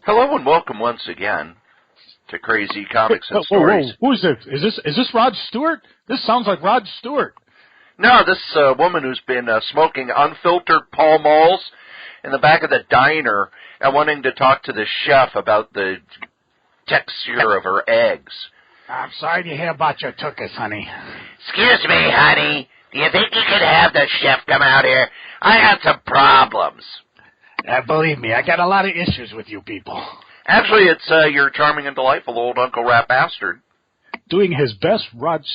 Hello and welcome once again to Crazy Comics and Stories. Whoa. Who is this? Is this Rod Stewart? This sounds like Rod Stewart. No, this woman who's been smoking unfiltered Pall Malls in the back of the diner and wanting to talk to the chef about the texture of her eggs. I'm sorry to hear about your tuchus, honey. Excuse me, honey. Do you think you could have the chef come out here? I got some problems. Believe me, I got a lot of issues with you people. Actually, it's your charming and delightful old Uncle Rat Bastard. Doing his best Rod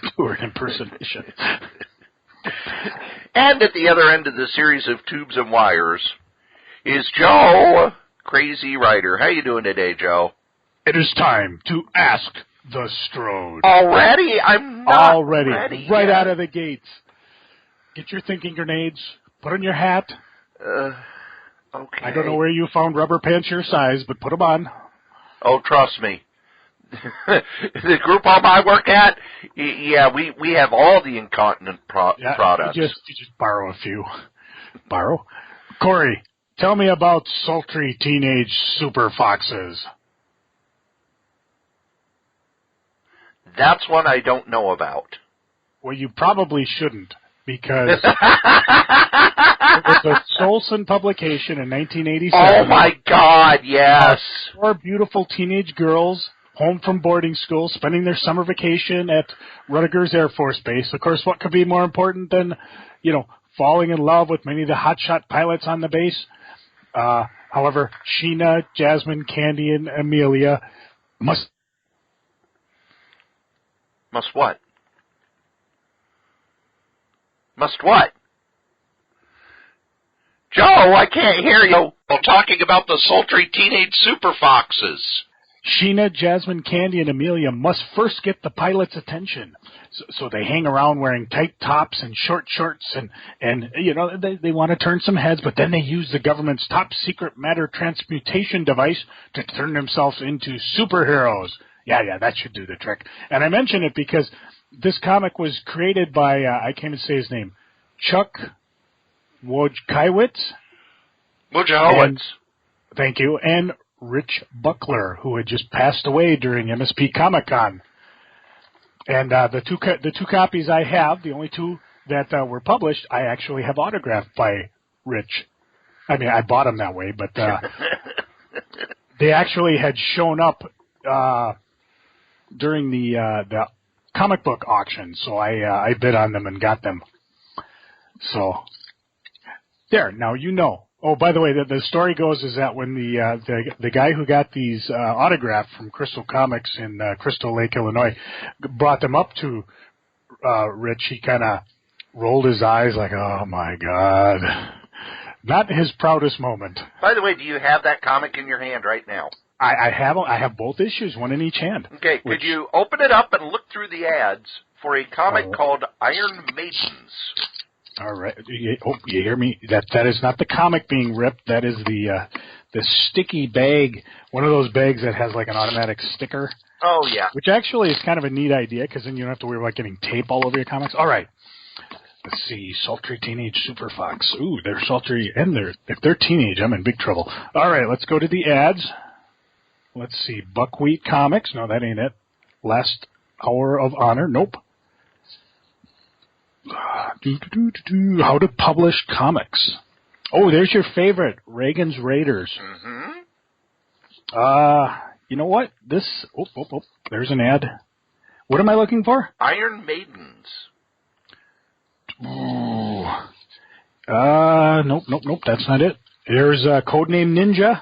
Stewart impersonation. And at the other end of the series of tubes and wires is Joe, Crazy Writer. How you doing today, Joe? It is time to ask the Strode. Already? I'm not ready. Right out of the gates. Get your thinking grenades. Put on your hat. Okay. I don't know where you found rubber pants your size, but put them on. Oh, trust me. The group home I work at, yeah, we have all the incontinent products. You just borrow a few. Borrow? Cory, tell me about sultry teenage super foxes. That's one I don't know about. Well, you probably shouldn't, because it was a Solson publication in 1987. Oh, my God, yes. 4 beautiful teenage girls home from boarding school, spending their summer vacation at Rutgers Air Force Base. Of course, what could be more important than, falling in love with many of the hotshot pilots on the base? However, Sheena, Jasmine, Candy, and Amelia must what? Must what? Joe, I can't hear you. We're talking about the sultry teenage super foxes. Sheena, Jasmine, Candy, and Amelia must first get the pilot's attention. So they hang around wearing tight tops and short shorts, and they want to turn some heads, but then they use the government's top secret matter transmutation device to turn themselves into superheroes. Yeah, that should do the trick. And I mention it because this comic was created by, I can't even say his name, Chuck Wojciechowicz. Thank you. And Rich Buckler, who had just passed away during MSP ComiCon. And the two copies I have, the only two that were published, I actually have autographed by Rich. I mean, I bought them that way, but they actually had shown up during the comic book auction, so I bid on them and got them. So there, now you know. Oh, by the way, the story goes is that when the guy who got these autographed from Crystal Comics in Crystal Lake, Illinois, brought them up to Rich, he kind of rolled his eyes like, oh my God. Not his proudest moment. By the way, do you have that comic in your hand right now? I have both issues, one in each hand. Okay, could you open it up and look through the ads for a comic called Iron Maidens? All right. You hear me? That is not the comic being ripped. That is the sticky bag, one of those bags that has like an automatic sticker. Oh, yeah. Which actually is kind of a neat idea, because then you don't have to worry about getting tape all over your comics. All right. Let's see. Sultry Teenage Super Fox. Ooh, they're sultry, and if they're teenage, I'm in big trouble. All right, let's go to the ads. Let's see. Buckwheat Comics. No, that ain't it. Last Hour of Honor. Nope. How to publish comics. Oh, there's your favorite. Reagan's Raiders. Mm-hmm. You know what? This... Oh, there's an ad. What am I looking for? Iron Maidens. Ooh. Nope. That's not it. There's Codename Ninja.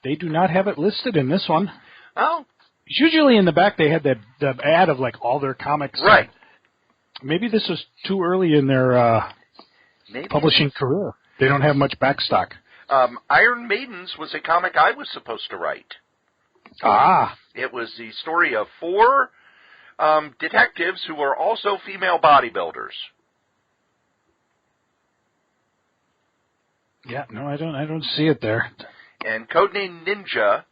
They do not have it listed in this one. Oh. Usually in the back they had the ad of like all their comics. Right. Maybe this was too early in their publishing career. They don't have much backstock. Iron Maidens was a comic I was supposed to write. Ah. It was the story of 4 detectives who were also female bodybuilders. Yeah, no, I don't see it there. And Codename Ninja.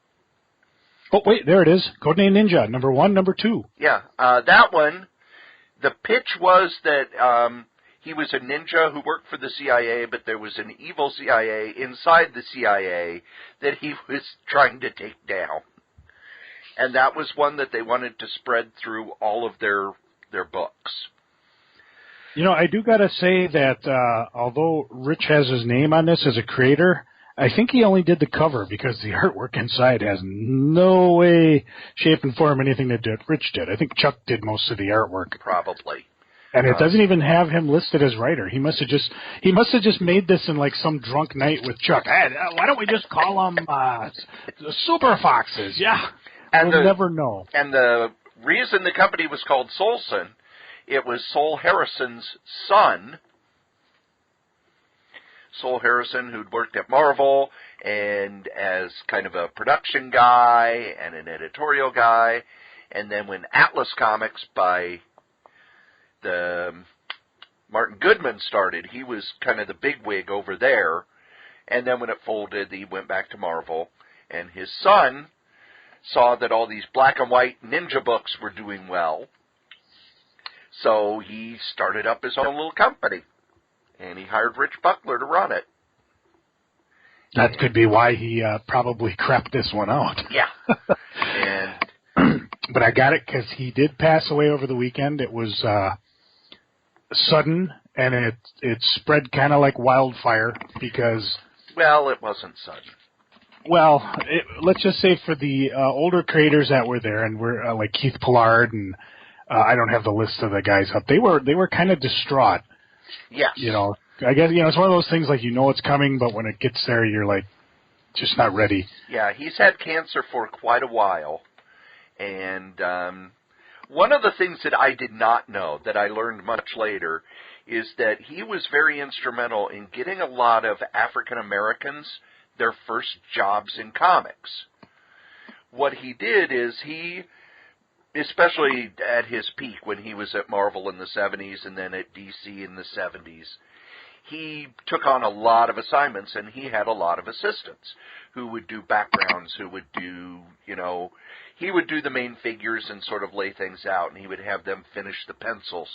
Oh, wait, there it is. Codename Ninja, number 1, number 2. Yeah, that one, the pitch was that he was a ninja who worked for the CIA, but there was an evil CIA inside the CIA that he was trying to take down. And that was one that they wanted to spread through all of their books. You know, I do got to say that although Rich has his name on this as a creator, I think he only did the cover because the artwork inside has no way, shape, and form anything that Rich did. I think Chuck did most of the artwork. Probably. And it doesn't even have him listed as writer. He must have just made this in like some drunk night with Chuck. Hey, why don't we just call them the Super Foxes? Yeah. And we'll never know. And the reason the company was called Solson, it was Sol Harrison's son, Sol Harrison, who'd worked at Marvel and as kind of a production guy and an editorial guy. And then when Atlas Comics by the Martin Goodman started, he was kind of the bigwig over there. And then when it folded, he went back to Marvel. And his son saw that all these black and white ninja books were doing well. So he started up his own little company. And he hired Rich Buckler to run it. That could be why he probably crept this one out. Yeah. But I got it because he did pass away over the weekend. It was sudden, and it spread kind of like wildfire because... Well, it wasn't sudden. Well, let's just say for the older creators that were there, and were like Keith Pollard, and I don't have the list of the guys up. They were kind of distraught. Yes. You know, I guess it's one of those things like it's coming, but when it gets there, you're like just not ready. Yeah, he's had cancer for quite a while, and one of the things that I did not know that I learned much later is that he was very instrumental in getting a lot of African Americans their first jobs in comics. What he did is he, especially at his peak when he was at Marvel in the 70s and then at DC in the 70s, he took on a lot of assignments, and he had a lot of assistants who would do backgrounds, who would do, he would do the main figures and sort of lay things out, and he would have them finish the pencils,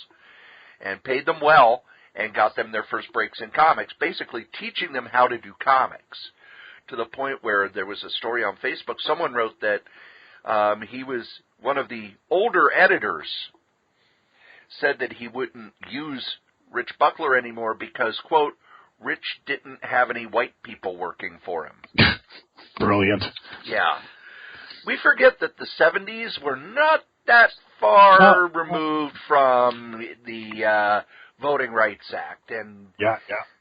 and paid them well and got them their first breaks in comics, basically teaching them how to do comics, to the point where there was a story on Facebook. Someone wrote that he was one of the older editors, said that he wouldn't use Rich Buckler anymore because, quote, Rich didn't have any white people working for him. Brilliant. Yeah. We forget that the 70s were not that far removed from the Voting Rights Act. And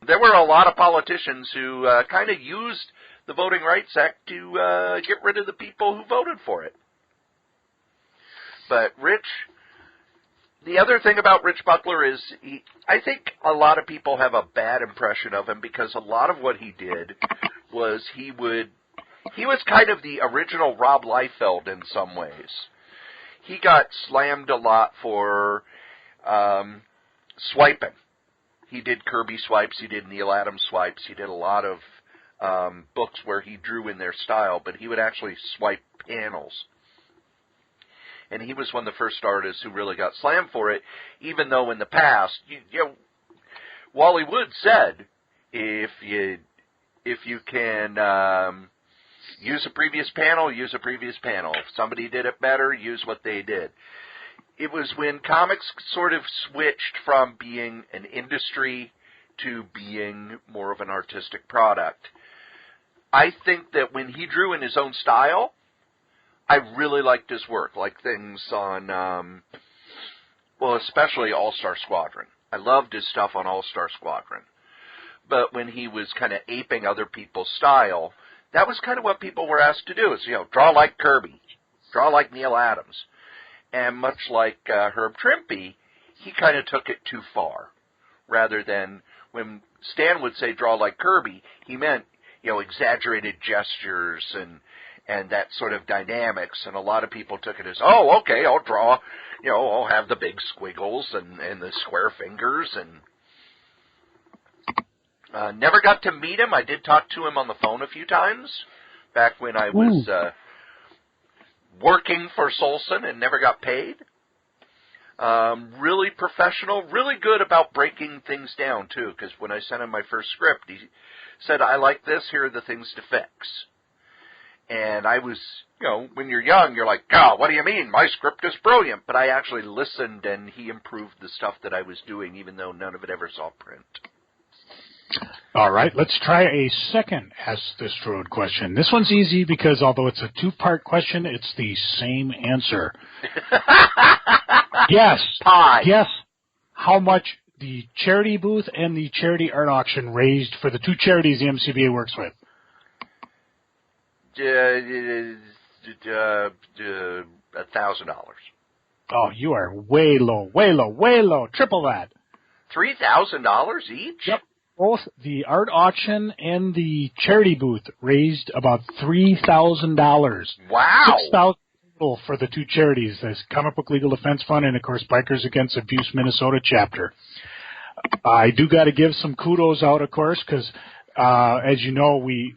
there were a lot of politicians who kind of used the Voting Rights Act to get rid of the people who voted for it. But Rich, the other thing about Rich Buckler is I think a lot of people have a bad impression of him because a lot of what he did was he was kind of the original Rob Liefeld in some ways. He got slammed a lot for swiping. He did Kirby swipes, he did Neil Adams swipes, he did a lot of books where he drew in their style, but he would actually swipe panels. And he was one of the first artists who really got slammed for it, even though in the past, Wally Wood said, if you can use a previous panel, use a previous panel. If somebody did it better, use what they did. It was when comics sort of switched from being an industry to being more of an artistic product. I think that when he drew in his own style, I really liked his work, like things on, especially All-Star Squadron. I loved his stuff on All-Star Squadron. But when he was kind of aping other people's style, that was kind of what people were asked to do, is, draw like Kirby, draw like Neil Adams. And much like Herb Trimpe, he kind of took it too far. Rather than, when Stan would say draw like Kirby, he meant, exaggerated gestures and that sort of dynamics, and a lot of people took it as, oh, okay, I'll draw, I'll have the big squiggles and the square fingers, and never got to meet him. I did talk to him on the phone a few times, back when I was working for Solson and never got paid. Really professional, really good about breaking things down, too, because when I sent him my first script, he said, I like this, here are the things to fix. And I was, when you're young, you're like, oh, what do you mean? My script is brilliant. But I actually listened, and he improved the stuff that I was doing, even though none of it ever saw print. All right, let's try a second Ask This Road question. This one's easy because although it's a two-part question, it's the same answer. Yes. Pie. Guess how much the charity booth and the charity art auction raised for the two charities the MCBA works with. $1,000. Oh, you are way low. Triple that. $3,000 each? Yep. Both the art auction and the charity booth raised about $3,000. Wow. $6,000 total for the two charities, the Comic Book Legal Defense Fund and, of course, Bikers Against Abuse Minnesota chapter. I do got to give some kudos out, of course, because as you know, we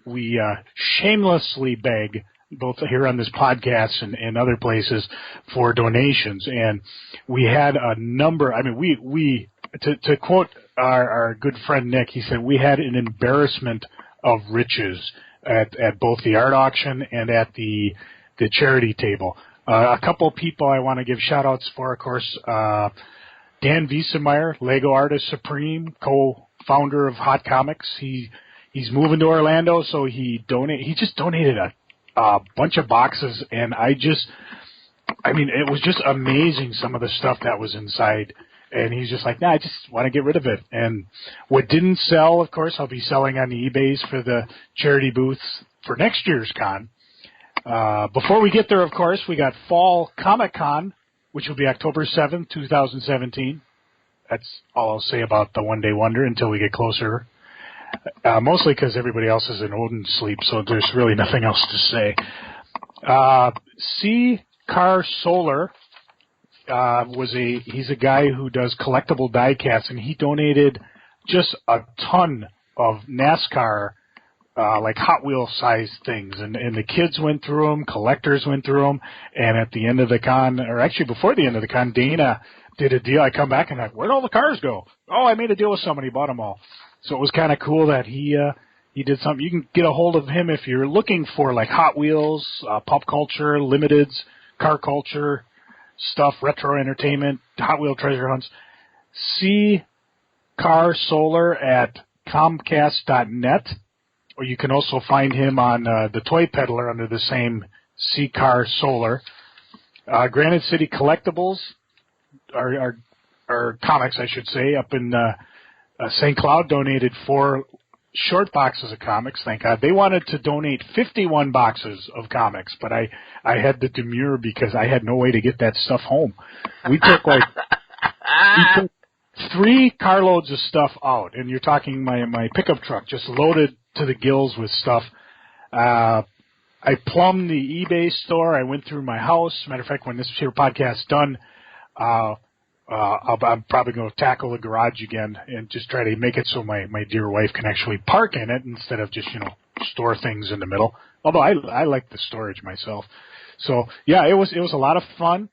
shamelessly beg, both here on this podcast and other places, for donations. And we had a number, we to quote our good friend Nick, he said, we had an embarrassment of riches at both the art auction and at the charity table. A couple people I want to give shout-outs for, of course, Dan Wiesemeyer, Lego Artist Supreme, co-founder of Hot Comics. He's moving to Orlando, so he just donated a bunch of boxes, and it was just amazing, some of the stuff that was inside. And he's just like, I just want to get rid of it. And what didn't sell, of course, I'll be selling on the eBays for the charity booths for next year's con. Before we get there, of course, we got Fall ComiCon, which will be October 7th, 2017. That's all I'll say about the One Day Wonder until we get closer. Mostly because everybody else is in Odin sleep, so there's really nothing else to say. C-Car Solar he's a guy who does collectible die casts, and he donated just a ton of NASCAR like Hot Wheel size things, and the kids went through them, collectors went through them, and at the end of the con, or actually before the end of the con, Dana did a deal. I come back and I'm like, where'd all the cars go? Oh, I made a deal with somebody, bought them all. So it was kind of cool that he did something. You can get a hold of him if you're looking for like Hot Wheels, pop culture, limiteds, car culture stuff, retro entertainment, Hot Wheel treasure hunts. See Car Solar at Comcast.net, or you can also find him on the Toy Peddler under the same C Car Solar. Granite City Collectibles, our comics, I should say, up in St. Cloud donated 4 short boxes of comics, thank God. They wanted to donate 51 boxes of comics, but I had to demur because I had no way to get that stuff home. We took 3 carloads of stuff out, and you're talking my pickup truck just loaded to the gills with stuff. I plumbed the eBay store. I went through my house. Matter of fact, when this here podcast's done, I'm probably going to tackle the garage again and just try to make it so my dear wife can actually park in it instead of just, store things in the middle. Although I like the storage myself. So, yeah, it was a lot of fun.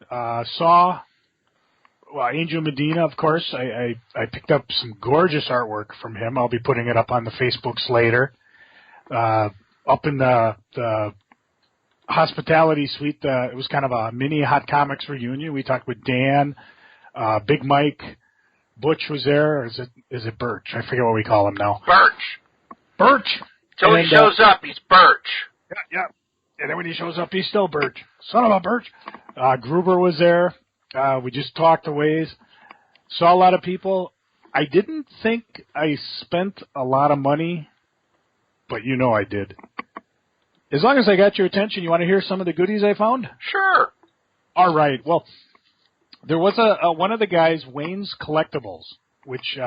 Saw Angel Medina, of course. I picked up some gorgeous artwork from him. I'll be putting it up on the Facebooks later. Up in the hospitality suite, it was kind of a mini Hot Comics reunion. We talked with Dan, Big Mike, Butch was there, or is it Birch? I forget what we call him now. Birch. So when he shows up, he's Birch. Yeah. And then when he shows up, he's still Birch. Son of a Birch. Gruber was there. We just talked a ways. Saw a lot of people. I didn't think I spent a lot of money, but I did. As long as I got your attention, you want to hear some of the goodies I found? Sure. All right. Well, there was one of the guys, Wayne's Collectibles, which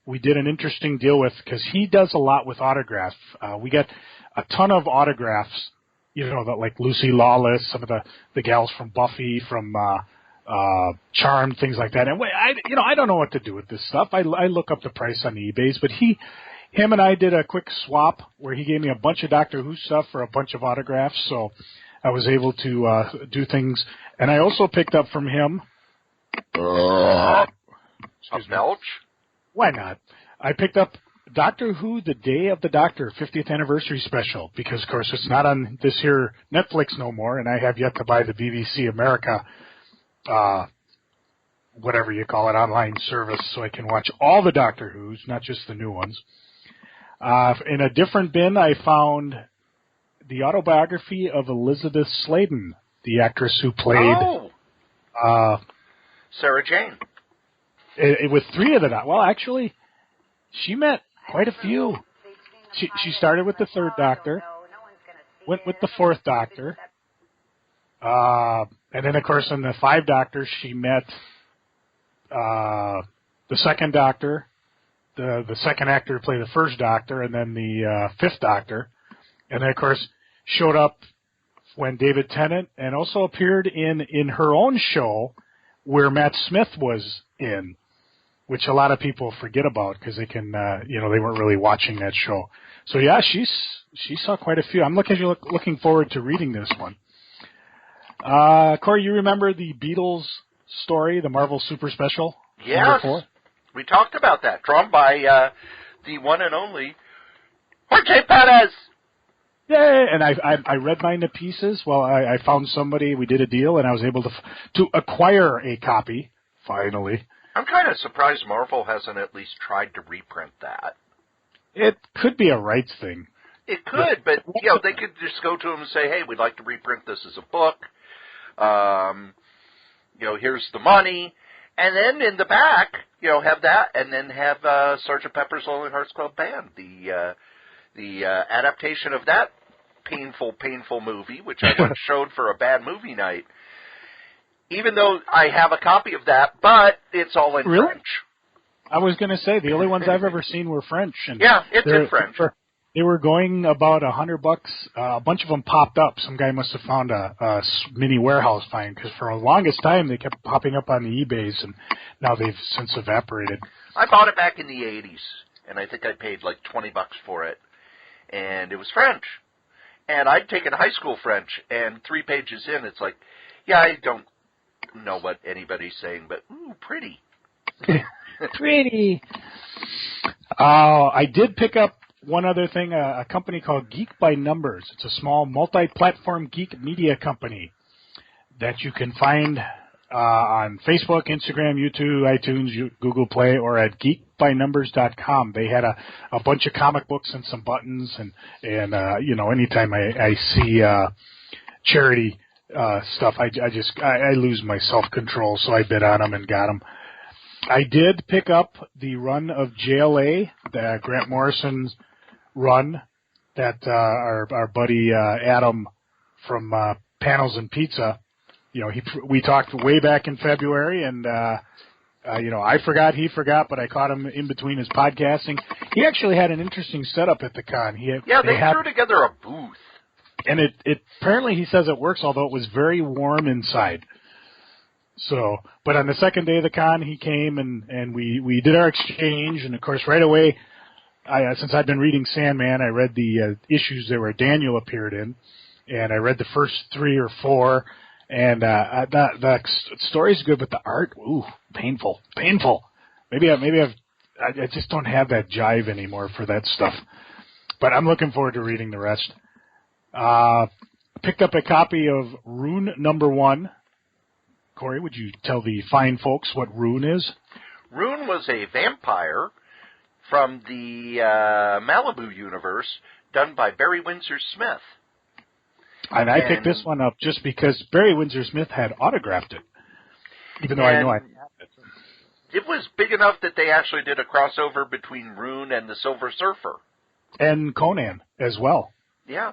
we did an interesting deal with because he does a lot with autographs. We got a ton of autographs, like Lucy Lawless, some of the gals from Buffy, from Charmed, things like that. And I don't know what to do with this stuff. I look up the price on the eBays, but him and I did a quick swap where he gave me a bunch of Doctor Who stuff for a bunch of autographs, so I was able to do things. And I also picked up from him A Excuse me. belch? Why not? I picked up Doctor Who: The Day of the Doctor 50th Anniversary Special because, of course, it's not on this here Netflix no more, and I have yet to buy the BBC America, whatever you call it, online service, so I can watch all the Doctor Who's, not just the new ones. In a different bin, I found the autobiography of Elizabeth Sladen, the actress who played Sarah Jane. With three of the well, actually, she met quite a few. She started with the third Doctor, went with the fourth Doctor, and then, of course, in the five Doctors, she met the second Doctor, the second actor who played the first Doctor, and then the fifth Doctor, and then, of course, showed up when David Tennant, and also appeared in her own show where Matt Smith was in, which a lot of people forget about because they can, they weren't really watching that show. So yeah, she saw quite a few. I'm looking forward to reading this one. Cory, you remember the Beatles story, the Marvel Super Special? Yes, we talked about that. Drawn by the one and only Jorge Perez. Yeah, and I read mine to pieces. Well, I found somebody. We did a deal, and I was able to acquire a copy finally. I'm kind of surprised Marvel hasn't at least tried to reprint that. It could be a rights thing. It could, but they could just go to them and say, "Hey, we'd like to reprint this as a book. Here's the money," and then in the back, have that, and then have Sgt. Pepper's Lonely Hearts Club Band, the adaptation of that painful movie, which I once showed for a bad movie night. Even though I have a copy of that, but it's all in French. I was going to say, the only ones I've ever seen were French. And yeah, it's in French. They were going about $100. A bunch of them popped up. Some guy must have found a mini warehouse find, because for the longest time they kept popping up on the eBays, and now they've since evaporated. I bought it back in the 80s, and I think I paid like $20 for it, and it was French. And I'd taken high school French, and 3 pages in, it's like, yeah, I don't know what anybody's saying, but ooh, pretty. Pretty. I did pick up one other thing, a company called Geek by Numbers. It's a small multi-platform geek media company that you can find on Facebook, Instagram, YouTube, iTunes, Google Play, or at geekbynumbers.com. They had a bunch of comic books and some buttons, and anytime I see charity stuff, I lose my self-control, so I bid on them and got them. I did pick up the run of JLA, the Grant Morrison's run that our buddy Adam from Panels and Pizza, we talked way back in February, and I forgot, he forgot, but I caught him in between his podcasting. He actually had an interesting setup at the con. They threw together a booth. And it apparently, he says it works, although it was very warm inside. So, but on the second day of the con, he came and we did our exchange, and of course, right away, since I've been reading Sandman, I read the issues that where Daniel appeared in, and I read the first 3 or 4, and the story's good, but the art, ooh, painful. Maybe I just don't have that jive anymore for that stuff. But I'm looking forward to reading the rest. Picked up a copy of Rune #1. Cory, would you tell the fine folks what Rune is? Rune was a vampire from the Malibu universe, done by Barry Windsor Smith. And I picked this one up just because Barry Windsor Smith had autographed it, even though I know I have it. It was big enough that they actually did a crossover between Rune and the Silver Surfer. And Conan as well. Yeah.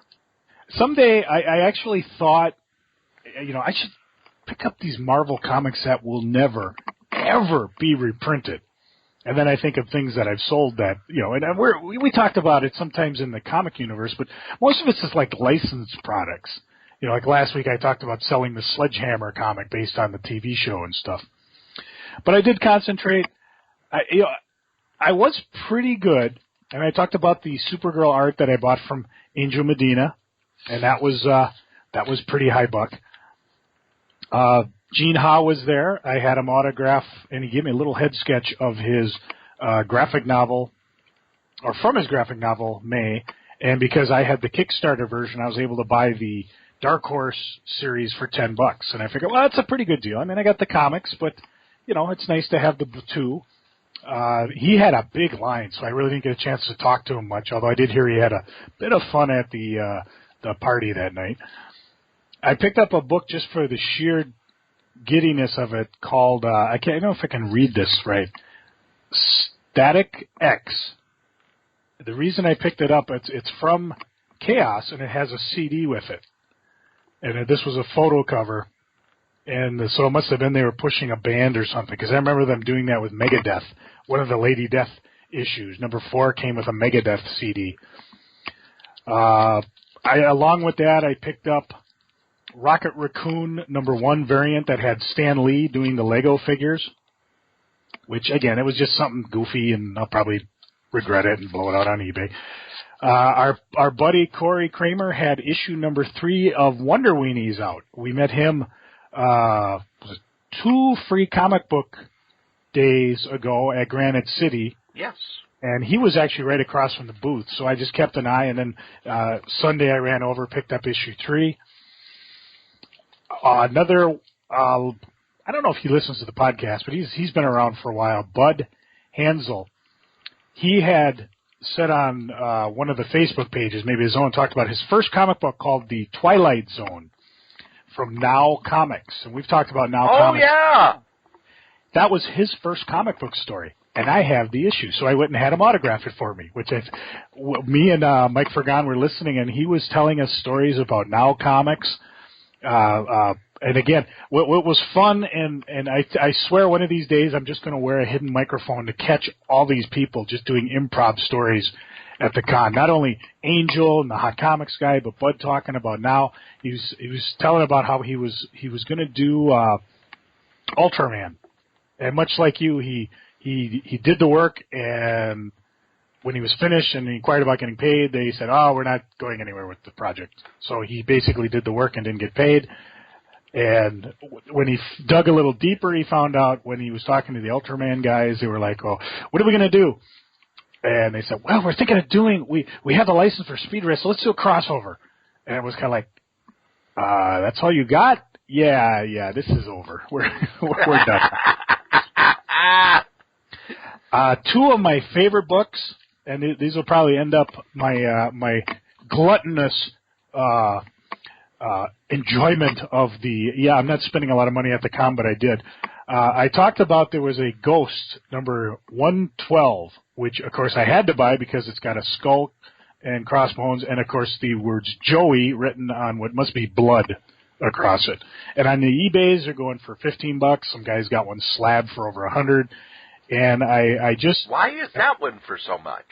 Someday, I actually thought, I should pick up these Marvel comics that will never, ever be reprinted. And then I think of things that I've sold that, and we talked about it sometimes in the comic universe, but most of it's just like licensed products. Like last week I talked about selling the Sledgehammer comic based on the TV show and stuff. But I did concentrate. I was pretty good, and I talked about the Supergirl art that I bought from Angel Medina, and that was pretty high buck. Gene Ha was there. I had him autograph, and he gave me a little head sketch of his graphic novel, or from his graphic novel, May. And because I had the Kickstarter version, I was able to buy the Dark Horse series for $10. And I figured, well, that's a pretty good deal. I mean, I got the comics, but, it's nice to have the two. He had a big line, so I really didn't get a chance to talk to him much, although I did hear he had a bit of fun at the party that night. I picked up a book just for the sheer giddiness of it called, I don't know if I can read this right, Static X. The reason I picked it up, it's from Chaos, and it has a CD with it. And this was a photo cover, and so it must have been they were pushing a band or something, because I remember them doing that with Megadeth. One of the Lady Death issues, number 4, came with a Megadeth CD. Along with that, I picked up Rocket Raccoon number 1 variant that had Stan Lee doing the Lego figures, which, again, it was just something goofy, and I'll probably regret it and blow it out on eBay. Our buddy Cory Kramer had issue number 3 of Wonder Weenies out. We met him 2 free comic book days ago at Granite City. Yes. And he was actually right across from the booth, so I just kept an eye, and then Sunday I ran over, picked up issue 3. Another, I don't know if he listens to the podcast, but he's been around for a while, Bud Hansel. He had said on one of the Facebook pages, maybe his own, talked about his first comic book called The Twilight Zone from Now Comics. And we've talked about Now Comics. Oh, yeah! That was his first comic book story. And I have the issue, so I went and had him autograph it for me, which me and Mike Fergan were listening, and he was telling us stories about Now Comics. And again, what was fun, and I swear one of these days I'm just going to wear a hidden microphone to catch all these people just doing improv stories at the con. Not only Angel and the Hot Comics guy, but Bud talking about Now. He was telling about how he was going to do Ultraman, and much like you, he did the work, and when he was finished and he inquired about getting paid, they said, "Oh, we're not going anywhere with the project." So he basically did the work and didn't get paid. And when he dug a little deeper, he found out when he was talking to the Ultraman guys, they were like, "Oh, what are we going to do?" And they said, "Well, we're thinking of doing, we have the license for Speed Race, so let's do a crossover." And it was kind of like, "That's all you got?" Yeah, this is over. We're done. 2 of my favorite books, and these will probably end up my gluttonous enjoyment of I'm not spending a lot of money at the con, but I did. I talked about there was a Ghost number 112, which of course I had to buy because it's got a skull and crossbones, and of course the words Joey written on what must be blood across it. And on the eBays they're going for $15. Some guys got one slab for over $100. And I just... Why is that one for so much?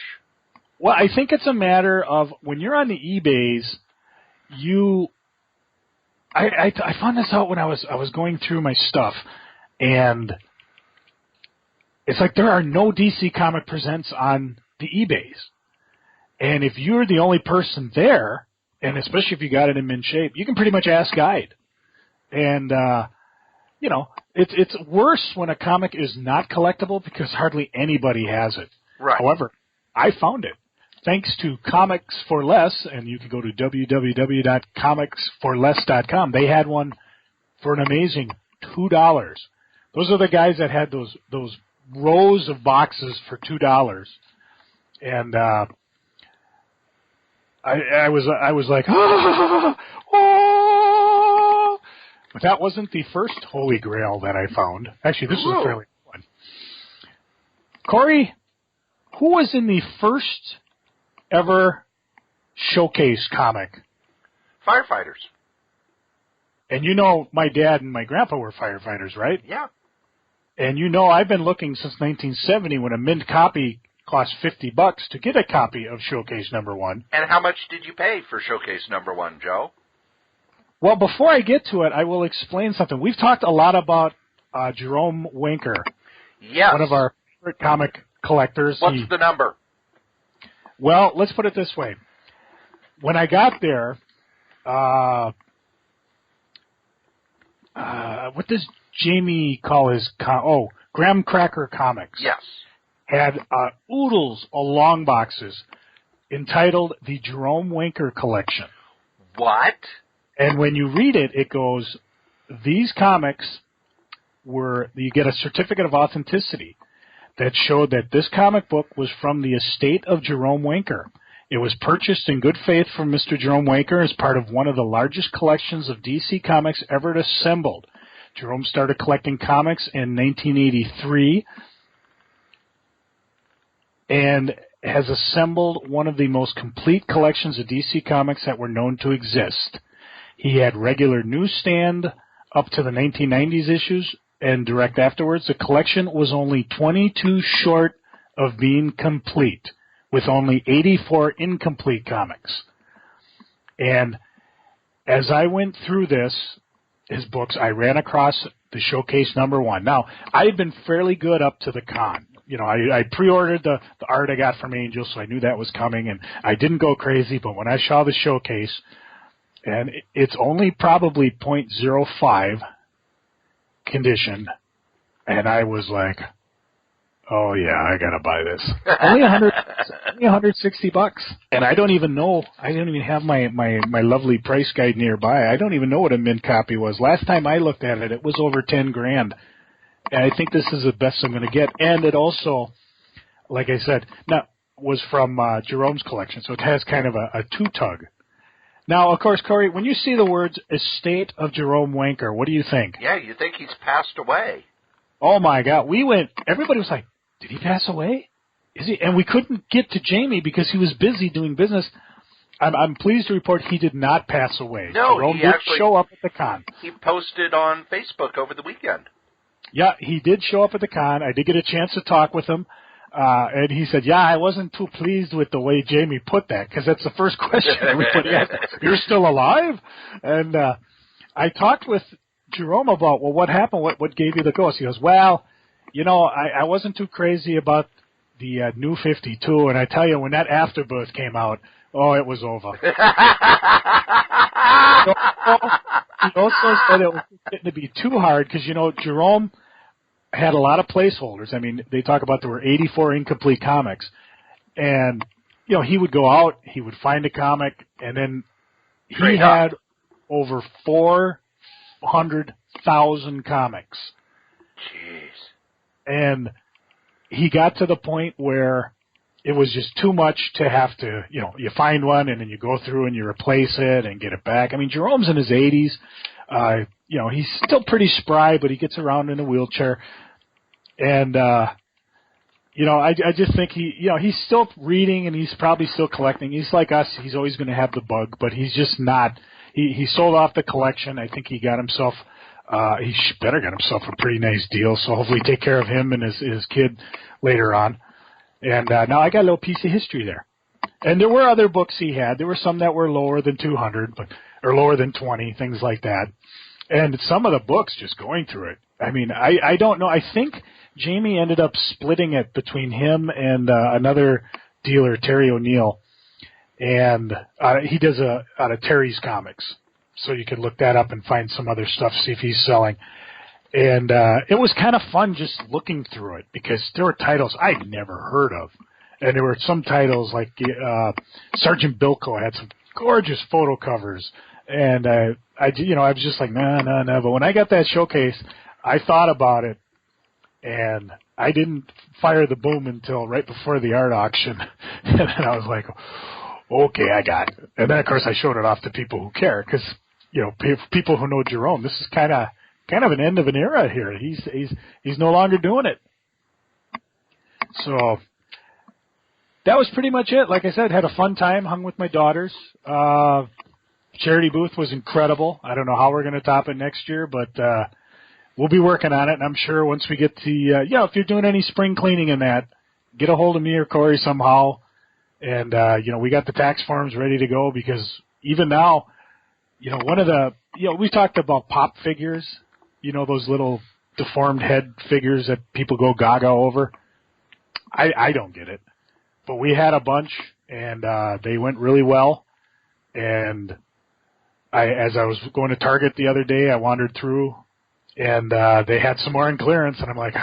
Well, I think it's a matter of when you're on the eBays, I found this out when I was going through my stuff, and it's like there are no DC Comic Presents on the eBays. And if you're the only person there, and especially if you got it in mint shape, you can pretty much ask guide. And, it's worse when a comic is not collectible because hardly anybody has it. Right. However, I found it. Thanks to Comics for Less, and you can go to www.comicsforless.com. They had one for an amazing $2. Those are the guys that had those rows of boxes for $2. And I was like, oh! But that wasn't the first Holy Grail that I found. Actually, this was fairly fun. Cory, who was in the first ever showcase comic? Firefighters. And my dad and my grandpa were firefighters, right? Yeah. And I've been looking since 1970 when a mint copy cost $50 to get a copy of Showcase number 1. And how much did you pay for Showcase number 1, Joe? Well, before I get to it, I will explain something. We've talked a lot about Jerome Winker. Yes. One of our favorite comic collectors. What's the number? Well, let's put it this way. When I got there, what does Jamie call his, Graham Cracker Comics. Yes. Had oodles of long boxes entitled the Jerome Winker Collection. What? And when you read it, it goes, these comics you get a certificate of authenticity that showed that this comic book was from the estate of Jerome Winker. It was purchased in good faith from Mr. Jerome Winker as part of one of the largest collections of DC Comics ever assembled. Jerome started collecting comics in 1983 and has assembled one of the most complete collections of DC Comics that were known to exist. He had regular newsstand up to the 1990s issues and direct afterwards. The collection was only 22 short of being complete, with only 84 incomplete comics. And as I went through his books, I ran across the showcase number 1. Now, I had been fairly good up to the con. You know, I pre-ordered the art I got from Angel, so I knew that was coming, and I didn't go crazy, but when I saw the showcase, and it's only probably .05 condition, and I was like, oh yeah, I gotta buy this. only $160, and I don't even have my lovely price guide nearby. I don't even know what a mint copy was. Last time I looked at it, it was over $10,000, and I think this is the best I'm going to get. And it also, like I said, was from Jerome's collection, so it has kind of a two-tug. Now, of course, Cory, when you see the words estate of Jerome Winker, what do you think? Yeah, you think he's passed away. Oh my God, everybody was like, did he pass away? Is he? And we couldn't get to Jamie because he was busy doing business. I'm pleased to report he did not pass away. No, Jerome he did actually show up at the con. He posted on Facebook over the weekend. Yeah, he did show up at the con. I did get a chance to talk with him. And he said, yeah, I wasn't too pleased with the way Jamie put that, because that's the first question everybody asked. You're still alive? And I talked with Jerome about, well, what happened? What gave you the ghost? He goes, well, you know, I wasn't too crazy about the New 52, and I tell you, when that Afterbirth came out, oh, it was over. He also said it was getting to be too hard, because, you know, Jerome had a lot of placeholders. I mean, they talk about there were 84 incomplete comics. And, you know, he would go out, he would find a comic, and then he had over 400,000 comics. Jeez. And he got to the point where it was just too much to have to, you know, you find one and then you go through and you replace it and get it back. I mean, Jerome's in his 80s. You know, he's still pretty spry, but he gets around in a wheelchair. And, you know, I just think he's still reading and he's probably still collecting. He's like us. He's always going to have the bug, but he's just not. He sold off the collection. I think he got himself, he better get himself a pretty nice deal. So hopefully take care of him and his kid later on. And, now I got a little piece of history there. And there were other books he had. There were some that were lower than 200, or lower than 20, things like that. And some of the books, just going through it, I mean, I don't know. I think Jamie ended up splitting it between him and another dealer, Terry O'Neill. And he does out of Terry's Comics. So you can look that up and find some other stuff, see if he's selling. And it was kind of fun just looking through it, because there were titles I'd never heard of. And there were some titles like Sergeant Bilko had some gorgeous photo covers. And I was just like, no. But when I got that showcase, I thought about it, and I didn't fire the boom until right before the art auction. And then I was like, okay, I got it. And then, of course, I showed it off to people who care, because, you know, people who know Jerome, this is kind of an end of an era here. He's no longer doing it. So that was pretty much it. Like I said, had a fun time, hung with my daughters. Charity booth was incredible. I don't know how we're going to top it next year, but we'll be working on it. And I'm sure once we get to, if you're doing any spring cleaning in that, get a hold of me or Cory somehow. And, we got the tax forms ready to go, because even now, one of the, we talked about pop figures, those little deformed head figures that people go gaga over. I don't get it. But we had a bunch, and they went really well. And as I was going to Target the other day, I wandered through And they had some more in clearance, and I'm like,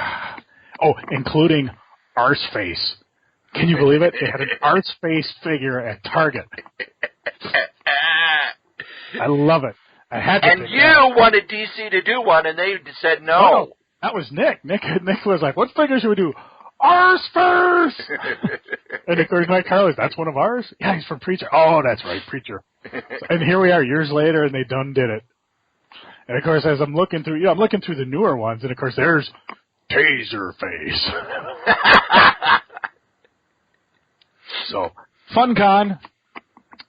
oh, including Arseface. Can you believe it? They had an Arseface figure at Target. I love it. I had to. And you wanted DC to do one, and they said no. Oh, no. That was Nick. Nick was like, what figure should we do? Arseface! And of course, Mike Carly's, that's one of ours? Yeah, he's from Preacher. Oh, that's right, Preacher. And here we are years later, and they done did it. And of course, as I'm looking through, I'm looking through the newer ones, and of course, there's Taserface. So, fun con.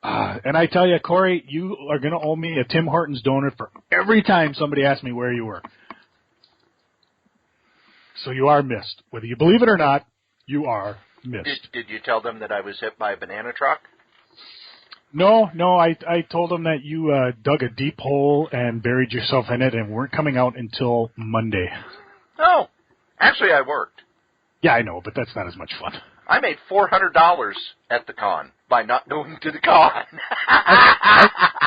And I tell you, Cory, you are going to owe me a Tim Hortons donut for every time somebody asks me where you were. So you are missed. Whether you believe it or not, you are missed. Did you tell them that I was hit by a banana truck? No, I told them that you dug a deep hole and buried yourself in it and weren't coming out until Monday. Oh, actually I worked. Yeah, I know, but that's not as much fun. I made $400 at the con by not going to the con. I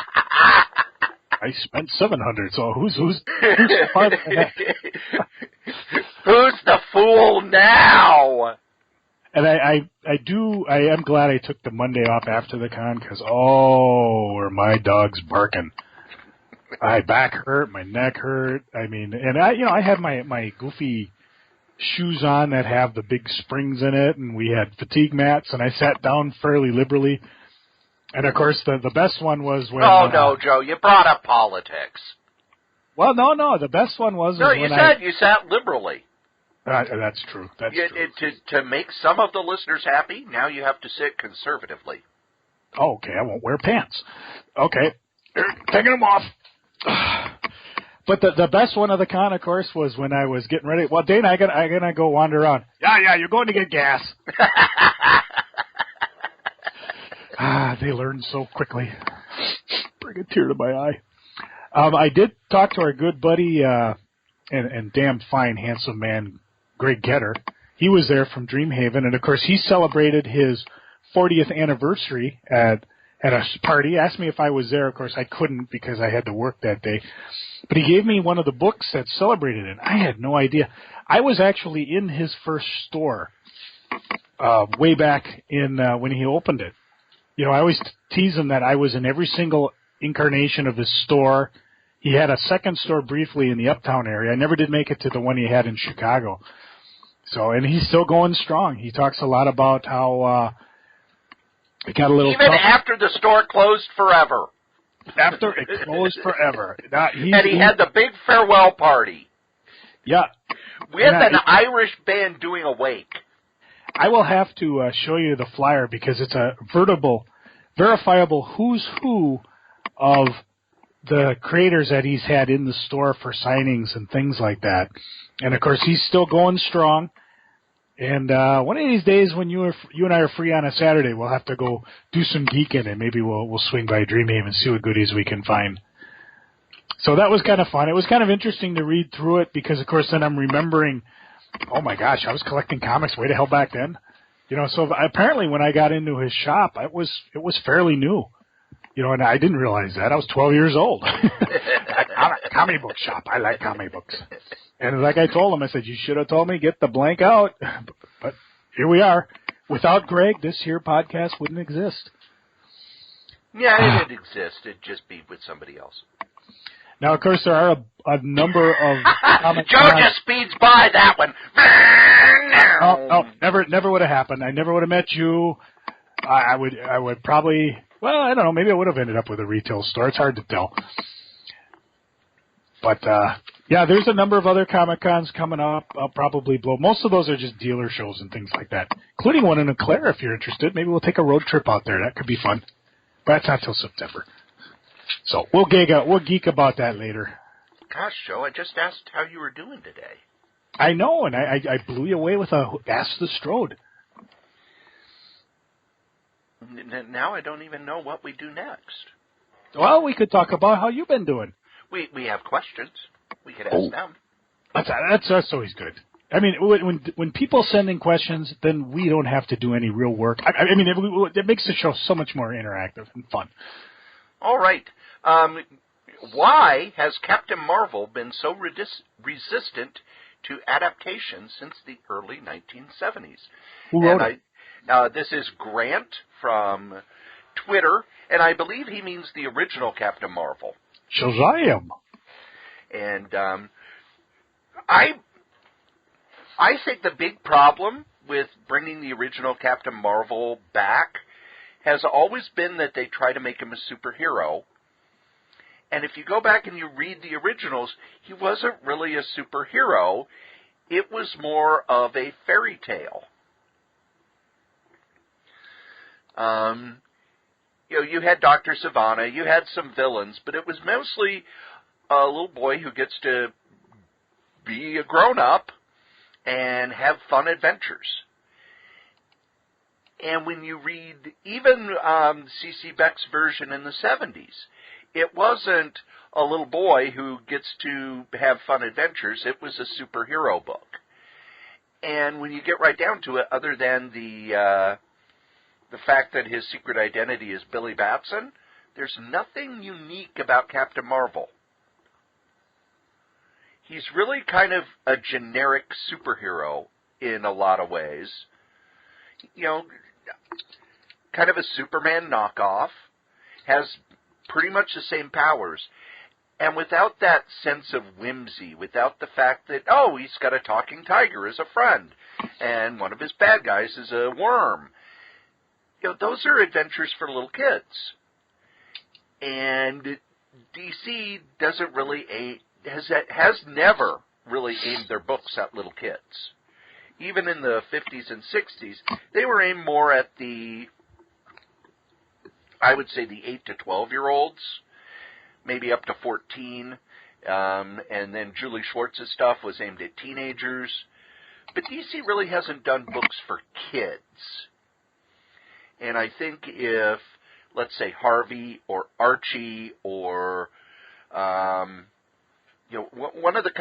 spent $700, so who's part of that? Who's the fool now? And I am glad I took the Monday off after the con because were my dogs barking. My back hurt, my neck hurt. I mean, and I had my goofy shoes on that have the big springs in it, and we had fatigue mats, and I sat down fairly liberally. And of course, the best one was when. Oh no, Joe! You brought up politics. Well, no. The best one was. No, you said you sat liberally. That's true. That's true. To make some of the listeners happy, now you have to sit conservatively. Oh, okay, I won't wear pants. Okay, taking them off. But the best one of the con, of course, was when I was getting ready. Well, Dana, I'm gonna go wander around. Yeah, you're going to get gas. They learn so quickly. Bring a tear to my eye. I did talk to our good buddy and damn fine, handsome man, Greg Getter. He was there from Dreamhaven, and of course he celebrated his 40th anniversary at a party. Asked me if I was there. Of course I couldn't because I had to work that day. But he gave me one of the books that celebrated it. I had no idea. I was actually in his first store way back in when he opened it. You know, I always tease him that I was in every single incarnation of his store. He had a second store briefly in the Uptown area. I never did make it to the one he had in Chicago. So, and he's still going strong. He talks a lot about how it got a little even tough. After the store closed forever. After it closed forever. And he had the big farewell party. Yeah. With an Irish band doing a wake. I will have to show you the flyer because it's a verifiable who's who of the creators that he's had in the store for signings and things like that. And, of course, he's still going strong. And one of these days when you and I are free on a Saturday, we'll have to go do some geeking, and maybe we'll swing by Dreamhaven and see what goodies we can find. So that was kind of fun. It was kind of interesting to read through it because, of course, then I'm remembering, oh, my gosh, I was collecting comics way to hell back then. You know, so apparently when I got into his shop, it was fairly new. You know, and I didn't realize that. I was 12 years old. Comic book shop. I like comic books. And like I told him, I said, you should have told me, get the blank out. But here we are. Without Greg, this here podcast wouldn't exist. Yeah, it'd exist. It'd just be with somebody else. Now, of course, there are a number of comic Joe just speeds by that one. Oh, never would have happened. I never would have met you. I would probably, well, I don't know, maybe I would have ended up with a retail store. It's hard to tell. But, yeah, there's a number of other Comic-Cons coming up. I'll probably blow. Most of those are just dealer shows and things like that, including one in Eau Claire if you're interested. Maybe we'll take a road trip out there. That could be fun. But that's not till September. So we'll geek about that later. Gosh, Joe, I just asked how you were doing today. I know, and I blew you away with a Ask the Strode. Now I don't even know what we do next. Well, we could talk about how you've been doing. We have questions. We could ask them. That's always good. I mean, when people send in questions, then we don't have to do any real work. I mean, it makes the show so much more interactive and fun. All right. why has Captain Marvel been so resistant to adaptation since the early 1970s? Who wrote it? This is Grant from Twitter, and I believe he means the original Captain Marvel. Shazam! And I think the big problem with bringing the original Captain Marvel back has always been that they try to make him a superhero. And if you go back and you read the originals, he wasn't really a superhero. It was more of a fairy tale. You had Dr. Sivana, you had some villains, but it was mostly a little boy who gets to be a grown-up and have fun adventures. And when you read even C.C. Beck's version in the 70s, it wasn't a little boy who gets to have fun adventures. It was a superhero book. And when you get right down to it, other than the fact that his secret identity is Billy Batson, there's nothing unique about Captain Marvel. He's really kind of a generic superhero in a lot of ways. Kind of a Superman knockoff, has pretty much the same powers. And without that sense of whimsy, without the fact that, he's got a talking tiger as a friend, and one of his bad guys is a worm. Those are adventures for little kids. And DC doesn't really has never really aimed their books at little kids. Even in the 50s and 60s, they were aimed more at I would say the 8 to 12-year-olds, maybe up to 14. And then Julie Schwartz's stuff was aimed at teenagers. But DC really hasn't done books for kids. And I think if, let's say, Harvey or Archie or, one of the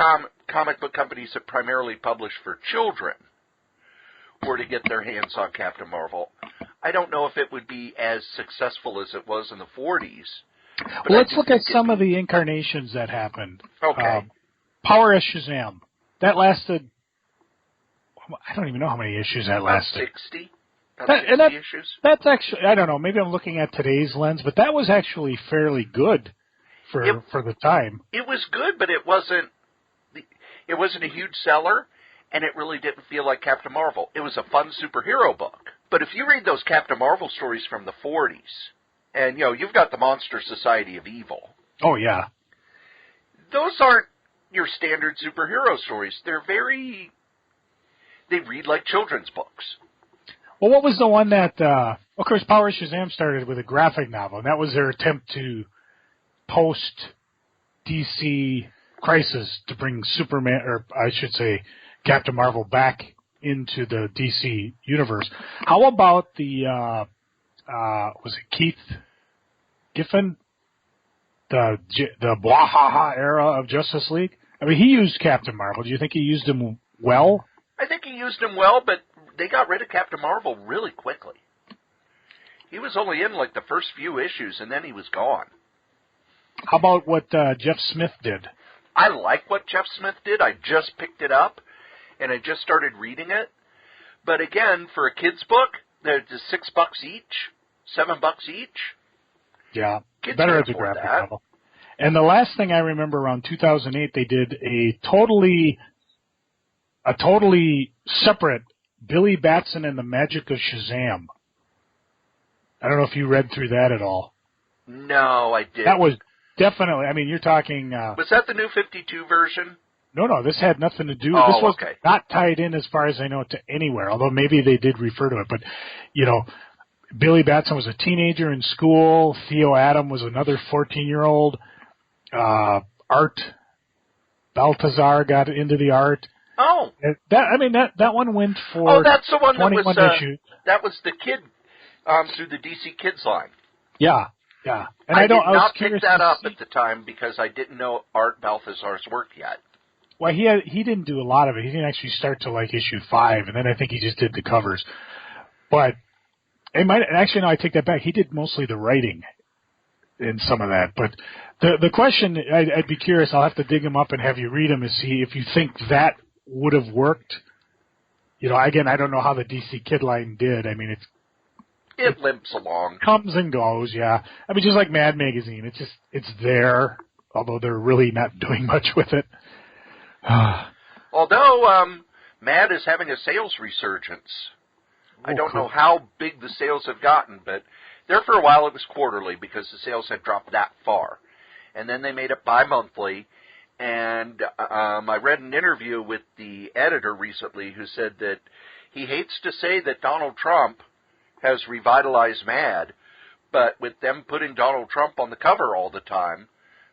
comic book companies that primarily publish for children were to get their hands on Captain Marvel, I don't know if it would be as successful as it was in the 40s. Well, let's look at some of the incarnations that happened. Okay. Power as Shazam. That lasted, I don't even know how many issues that lasted. 60? 60 issues? That's actually, I don't know, maybe I'm looking at today's lens, but that was actually fairly good for the time. It was good, but it wasn't a huge seller, and it really didn't feel like Captain Marvel. It was a fun superhero book. But if you read those Captain Marvel stories from the 40s, and, you've got the Monster Society of Evil. Oh, yeah. Those aren't your standard superhero stories. They read like children's books. Well, what was the one that, of course, Power Shazam started with a graphic novel, and that was their attempt to post-DC Crisis to bring Superman, or I should say Captain Marvel, back into the DC universe. How about the, was it Keith Giffen? The Bwahaha era of Justice League? I mean, he used Captain Marvel. Do you think he used him well? I think he used him well, but they got rid of Captain Marvel really quickly. He was only in like the first few issues, and then he was gone. How about what Jeff Smith did? I like what Jeff Smith did. I just picked it up, and I just started reading it. But again, for a kid's book, they're just $6 each, $7 each. Yeah, Kids better can't as a afford graphic that. novel. And the last thing I remember, around 2008, they did a totally separate Billy Batson and the Magic of Shazam. I don't know if you read through that at all. No, I didn't. That was definitely, I mean, you're talking... was that the new 52 version? No, this had nothing to do... Oh, this was okay. not tied in, as far as I know, to anywhere, although maybe they did refer to it. But, Billy Batson was a teenager in school. Theo Adam was another 14-year-old. Art Baltazar got into the art. Oh. That one went for that's the one 21 that was, issues. That was the kid through the DC Kids line. Yeah. And I did was not curious pick that to up see. at the time because I didn't know Art Balthazar's work yet. Well, he didn't do a lot of it. He didn't actually start till like issue 5, and then I think he just did the covers. But I take that back. He did mostly the writing. in some of that. But the question, I'd be curious. I'll have to dig them up and have you read them to see if you think that would have worked. Again, I don't know how the DC Kid line did. I mean, it limps along, comes and goes. Yeah, I mean, just like Mad Magazine, it's there, although they're really not doing much with it. Although Mad is having a sales resurgence. I don't cool. know how big the sales have gotten, but there for a while it was quarterly because the sales had dropped that far. And then they made it bi-monthly, and I read an interview with the editor recently who said that he hates to say that Donald Trump has revitalized Mad, but with them putting Donald Trump on the cover all the time,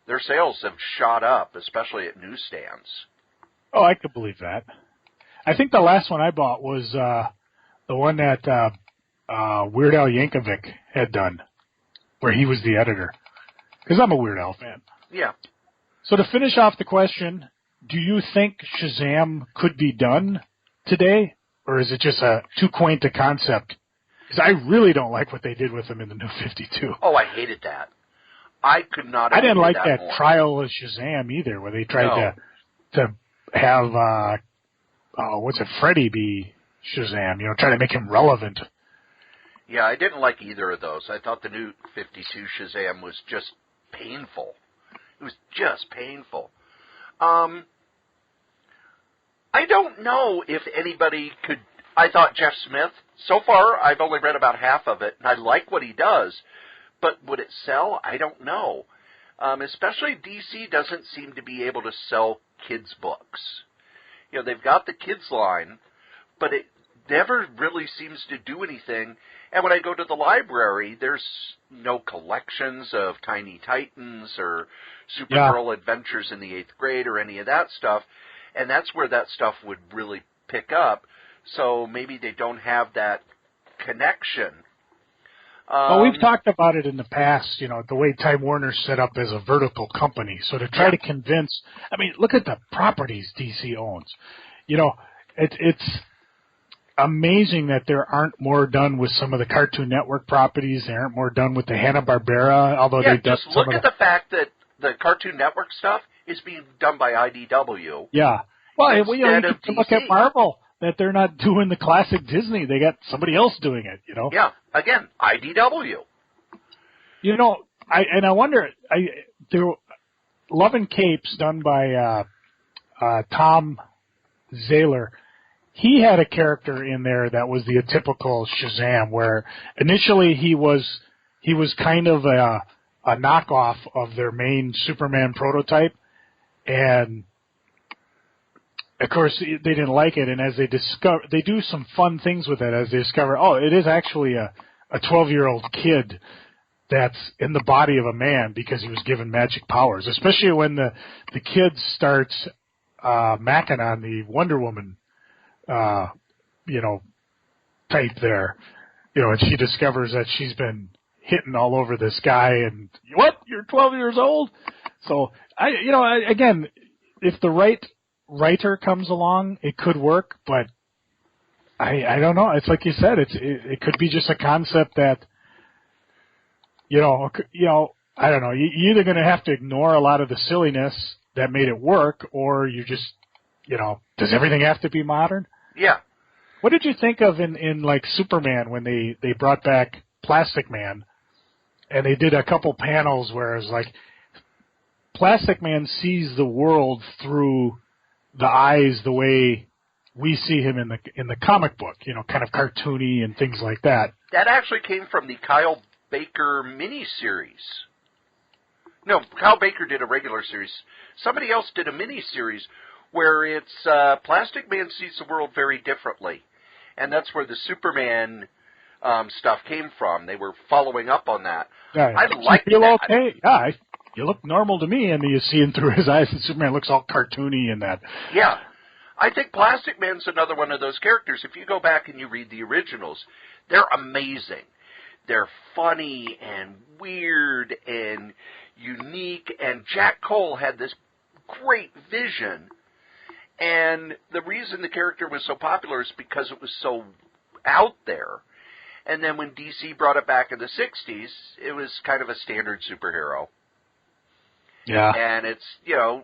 their sales have shot up, especially at newsstands. Oh, I could believe that. I think the last one I bought was the one that Weird Al Yankovic had done, where he was the editor. Because I'm a Weird Al fan. Yeah. So to finish off the question, do you think Shazam could be done today? Or is it just too quaint a concept? Because I really don't like what they did with him in the New 52. Oh, I hated that. I could not have I didn't like that more. trial of Shazam either, where they tried to have, Freddy be Shazam, try to make him relevant. Yeah, I didn't like either of those. I thought the New 52 Shazam was just painful. It was just painful. I don't know if anybody could... I thought Jeff Smith, so far I've only read about half of it, and I like what he does, but would it sell? I don't know. Especially DC doesn't seem to be able to sell kids' books. They've got the kids' line, but it never really seems to do anything. And when I go to the library, there's no collections of Tiny Titans or Supergirl Adventures in the 8th grade or any of that stuff. And that's where that stuff would really pick up. So maybe they don't have that connection. Well, we've talked about it in the past, the way Time Warner's set up as a vertical company. So to try to convince, look at the properties DC owns. It's amazing that there aren't more done with some of the Cartoon Network properties. There aren't more done with the Hanna-Barbera, although they've done just look at the fact that the Cartoon Network stuff is being done by IDW. Yeah. Well, you can look at Marvel, that they're not doing the classic Disney. They got somebody else doing it, Yeah, again, IDW. I wonder, Love and Capes, done by Tom Zahler, he had a character in there that was the atypical Shazam, where initially he was kind of a knockoff of their main Superman prototype, and of course they didn't like it. And as they do some fun things with it, as they discover, it is actually a 12-year-old kid that's in the body of a man because he was given magic powers. Especially when the kid starts macking on the Wonder Woman, type there, and she discovers that she's been hitting all over this guy, and what? You're 12 years old? So again, if the right writer comes along, it could work, but I don't know. It's like you said, it could be just a concept that, I don't know. You're either going to have to ignore a lot of the silliness that made it work, or you just, does everything have to be modern? Yeah. What did you think of in like Superman when they brought back Plastic Man, and they did a couple panels where it was like Plastic Man sees the world through the eyes the way we see him in the comic book, kind of cartoony and things like that. That actually came from the Kyle Baker miniseries. No, Kyle Baker did a regular series. Somebody else did a miniseries where it's Plastic Man sees the world very differently. And that's where the Superman stuff came from. They were following up on that. Yeah, I like that. Okay. Yeah, you look normal to me, and you see him through his eyes, and Superman looks all cartoony and that. Yeah. I think Plastic Man's another one of those characters. If you go back and you read the originals, they're amazing. They're funny and weird and unique, and Jack Cole had this great vision. And the reason the character was so popular is because it was so out there. And then when DC brought it back in the 60s, it was kind of a standard superhero. Yeah. And it's,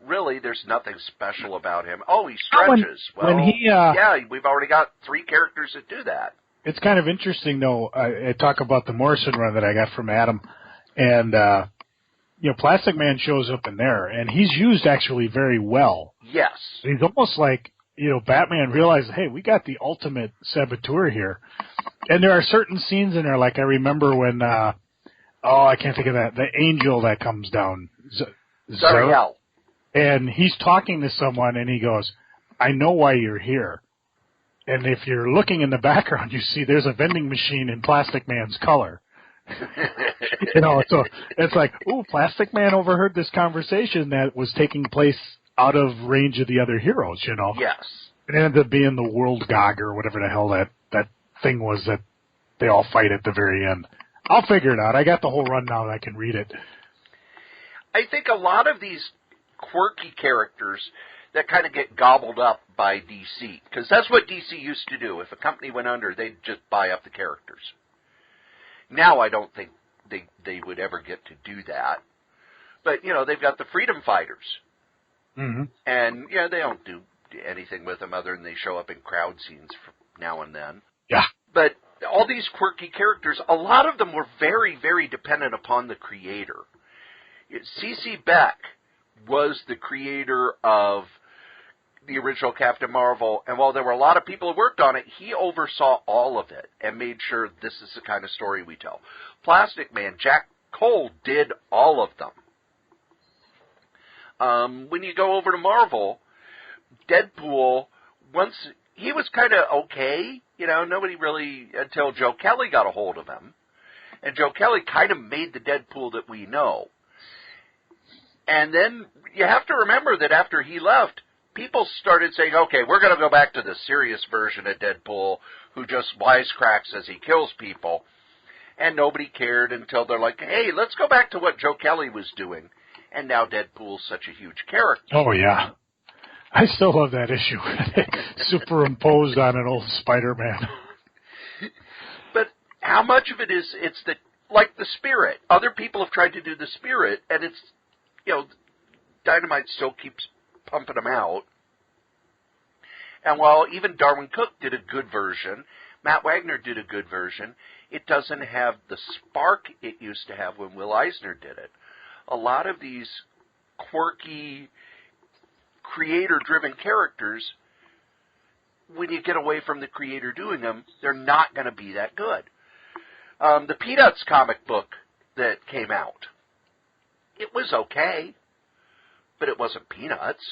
really there's nothing special about him. Oh, he stretches. We've already got 3 characters that do that. It's kind of interesting, though. I talk about the Morrison run that I got from Adam. And, Plastic Man shows up in there, and he's used actually very well. Yes. He's almost like, Batman realized, hey, we got the ultimate saboteur here. And there are certain scenes in there, like I remember when, I can't think of that, the angel that comes down. Zariel. And he's talking to someone, and he goes, I know why you're here. And if you're looking in the background, you see there's a vending machine in Plastic Man's color. So it's like, ooh, Plastic Man overheard this conversation that was taking place out of range of the other heroes, Yes. It ended up being the World Gog or whatever the hell that thing was that they all fight at the very end. I'll figure it out. I got the whole run now and I can read it. I think a lot of these quirky characters that kind of get gobbled up by DC, because that's what DC used to do. If a company went under, they'd just buy up the characters. Now I don't think they would ever get to do that. But, they've got the Freedom Fighters. Mm-hmm. And, they don't do anything with them other than they show up in crowd scenes now and then. Yeah. But all these quirky characters, a lot of them were very, very dependent upon the creator. C.C. Beck was the creator of the original Captain Marvel, and while there were a lot of people who worked on it, he oversaw all of it and made sure this is the kind of story we tell. Plastic Man, Jack Cole did all of them. When you go over to Marvel, Deadpool, once he was kind of okay, nobody really, until Joe Kelly got a hold of him. And Joe Kelly kind of made the Deadpool that we know. And then you have to remember that after he left, people started saying, okay, we're going to go back to the serious version of Deadpool who just wisecracks as he kills people. And nobody cared until they're like, hey, let's go back to what Joe Kelly was doing. And now Deadpool's such a huge character. Oh, yeah. I still love that issue. Superimposed on an old Spider-Man. But how much of it is, it's like the Spirit. Other people have tried to do the Spirit, and it's, Dynamite still keeps pumping them out. And while even Darwin Cook did a good version, Matt Wagner did a good version, it doesn't have the spark it used to have when Will Eisner did it. A lot of these quirky, creator-driven characters, when you get away from the creator doing them, they're not going to be that good. The Peanuts comic book that came out, it was okay, but it wasn't Peanuts.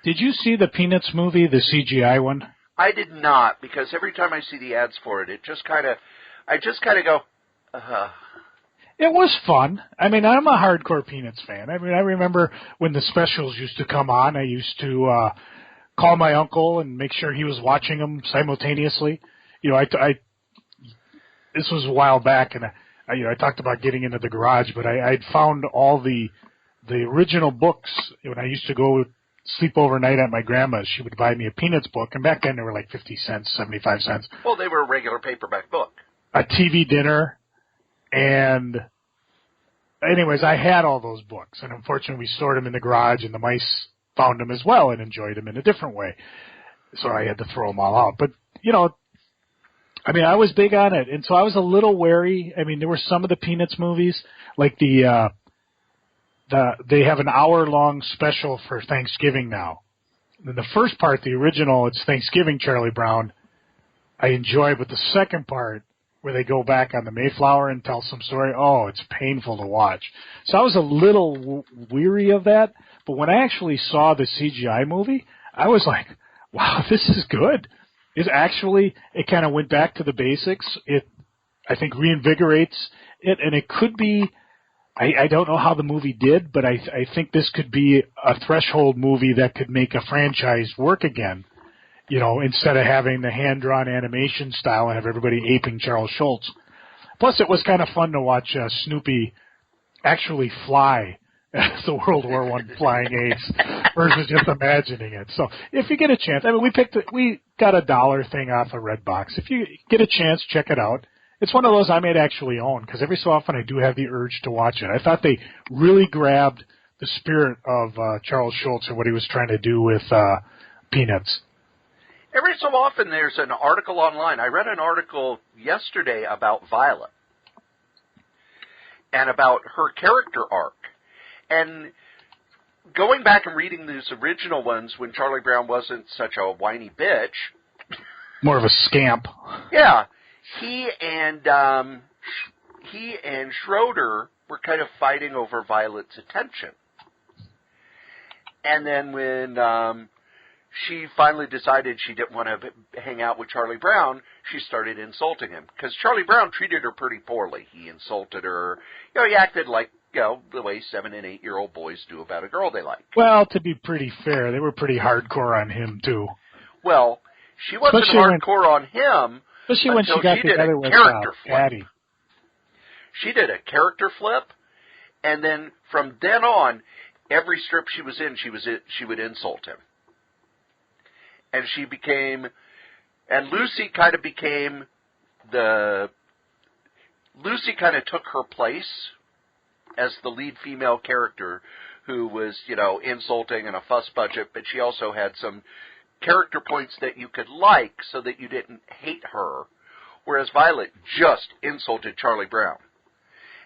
Did you see the Peanuts movie, the CGI one? I did not, because every time I see the ads for it, I just kind of go, It was fun. I mean, I'm a hardcore Peanuts fan. I mean, I remember when the specials used to come on, I used to call my uncle and make sure he was watching them simultaneously. This was a while back, and I talked about getting into the garage, but I'd found all the original books. When I used to go sleep overnight at my grandma's, she would buy me a Peanuts book, and back then they were like 50 cents, 75 cents. Well, they were a regular paperback book. A TV dinner, and anyways, I had all those books, and unfortunately we stored them in the garage, and the mice found them as well and enjoyed them in a different way. So I had to throw them all out. But, I mean, I was big on it, and so I was a little wary. I mean, there were some of the Peanuts movies, like they have an hour-long special for Thanksgiving now. And the first part, the original, it's Thanksgiving, Charlie Brown, I enjoy, but the second part, where they go back on the Mayflower and tell some story, it's painful to watch. So I was a little weary of that, but when I actually saw the CGI movie, I was like, wow, this is good. It kind of went back to the basics. It, I think, reinvigorates it, and it could be, I don't know how the movie did, but I think this could be a threshold movie that could make a franchise work again. Instead of having the hand-drawn animation style and have everybody aping Charles Schultz. Plus, it was kind of fun to watch Snoopy actually fly as the World War I flying ace versus just imagining it. So, if you get a chance, I mean, we got a $1 thing off of Redbox. If you get a chance, check it out. It's one of those I might actually own, because every so often I do have the urge to watch it. I thought they really grabbed the spirit of Charles Schultz and what he was trying to do with Peanuts. Every so often there's an article online. I read an article yesterday about Violet and about her character arc. And going back and reading these original ones when Charlie Brown wasn't such a whiny bitch. More of a scamp. Yeah. He and Schroeder were kind of fighting over Violet's attention. And then when she finally decided she didn't want to hang out with Charlie Brown, she started insulting him. Because Charlie Brown treated her pretty poorly. He insulted her. You know, he acted like, you know, the way 7- and 8-year-old boys do about a girl they like. Well, to be pretty fair, they were pretty hardcore on him, too. Well, she wasn't hardcore on him especially when she got together with Patty. She did a character flip, and then from then on, every strip she was in, she would insult him. And she became, and Lucy kind of took her place as the lead female character who was, you know, insulting and a fuss budget, but she also had some character points that you could like so that you didn't hate her, whereas Violet just insulted Charlie Brown.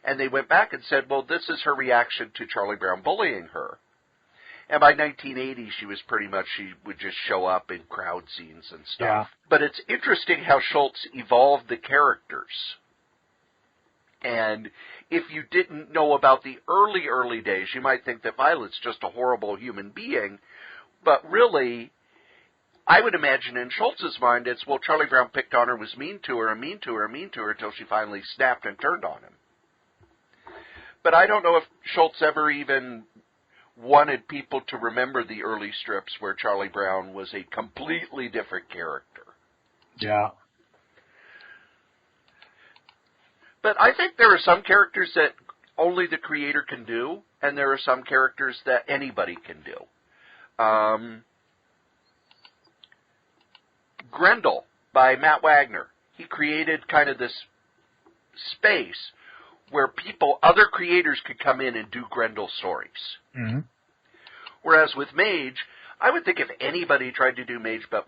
And they went back and said, well, this is her reaction to Charlie Brown bullying her. And by 1980, she would just show up in crowd scenes and stuff. Yeah. But it's interesting how Schultz evolved the characters. And if you didn't know about the early days, you might think that Violet's just a horrible human being. But really, I would imagine in Schultz's mind, it's, well, Charlie Brown picked on her, was mean to her, until she finally snapped and turned on him. But I don't know if Schultz ever even wanted people to remember the early strips where Charlie Brown was a completely different character. Yeah. But I think there are some characters that only the creator can do, and there are some characters that anybody can do. Grendel by Matt Wagner. He created kind of this space where other creators could come in and do Grendel stories. Mm-hmm. Whereas with Mage, I would think if anybody tried to do Mage but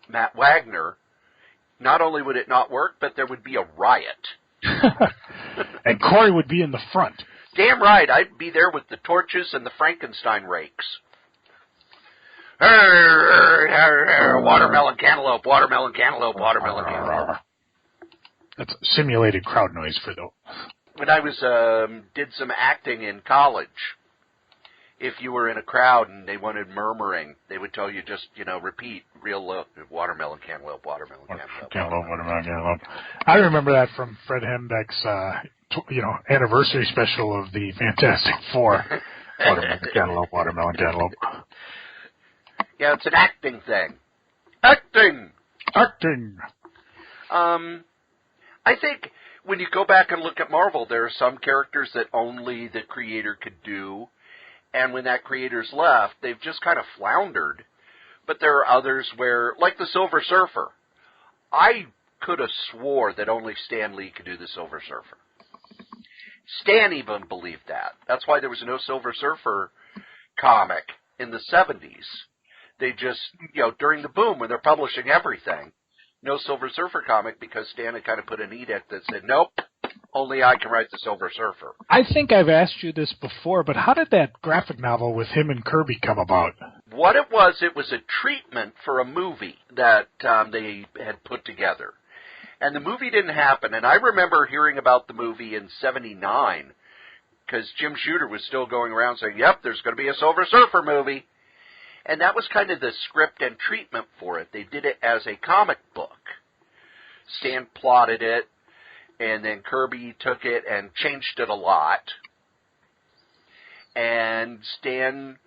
Matt Wagner, not only would it not work, but there would be a riot. And Cory would be in the front. Damn right, I'd be there with the torches and the Frankenstein rakes. Watermelon cantaloupe, watermelon cantaloupe, watermelon cantaloupe. That's simulated crowd noise for though. When I did some acting in college, if you were in a crowd and they wanted murmuring, they would tell you just, repeat real low, watermelon cantaloupe, watermelon cantaloupe. Watermelon cantaloupe. I remember that from Fred Hembeck's, anniversary special of the Fantastic Four. Watermelon cantaloupe, watermelon cantaloupe. Yeah, it's an acting thing. Acting! I think when you go back and look at Marvel, there are some characters that only the creator could do, and when that creator's left, they've just kind of floundered. But there are others where, like the Silver Surfer, I could have swore that only Stan Lee could do the Silver Surfer. Stan even believed that. That's why there was no Silver Surfer comic in the 70s. They just, during the boom when they're publishing everything, no Silver Surfer comic because Stan had kind of put an edict that said, nope, only I can write the Silver Surfer. I think I've asked you this before, but how did that graphic novel with him and Kirby come about? What it was a treatment for a movie that they had put together. And the movie didn't happen. And I remember hearing about the movie in 79 because Jim Shooter was still going around saying, yep, there's going to be a Silver Surfer movie. And that was kind of the script and treatment for it. They did it as a comic book. Stan plotted it, and then Kirby took it and changed it a lot. And Stan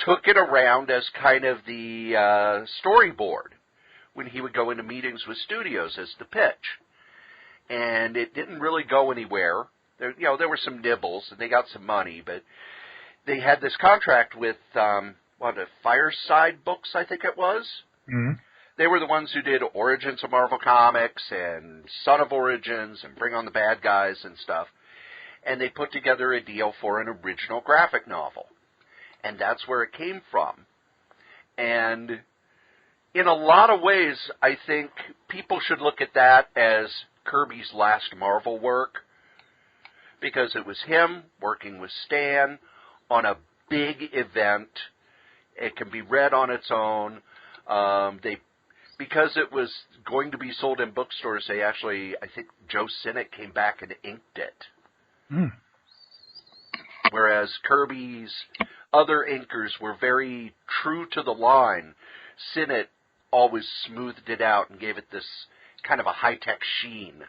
took it around as kind of the storyboard when he would go into meetings with studios as the pitch. And it didn't really go anywhere. There were some nibbles, and they got some money, but they had this contract with... Fireside Books, I think it was. Mm-hmm. They were the ones who did Origins of Marvel Comics and Son of Origins and Bring on the Bad Guys and stuff. And they put together a deal for an original graphic novel. And that's where it came from. And in a lot of ways, I think people should look at that as Kirby's last Marvel work, because it was him working with Stan on a big event. It can be read on its own. Because it was going to be sold in bookstores, they actually, I think Joe Sinnott came back and inked it. Mm. Whereas Kirby's other inkers were very true to the line. Sinnott always smoothed it out and gave it this kind of a high-tech sheen.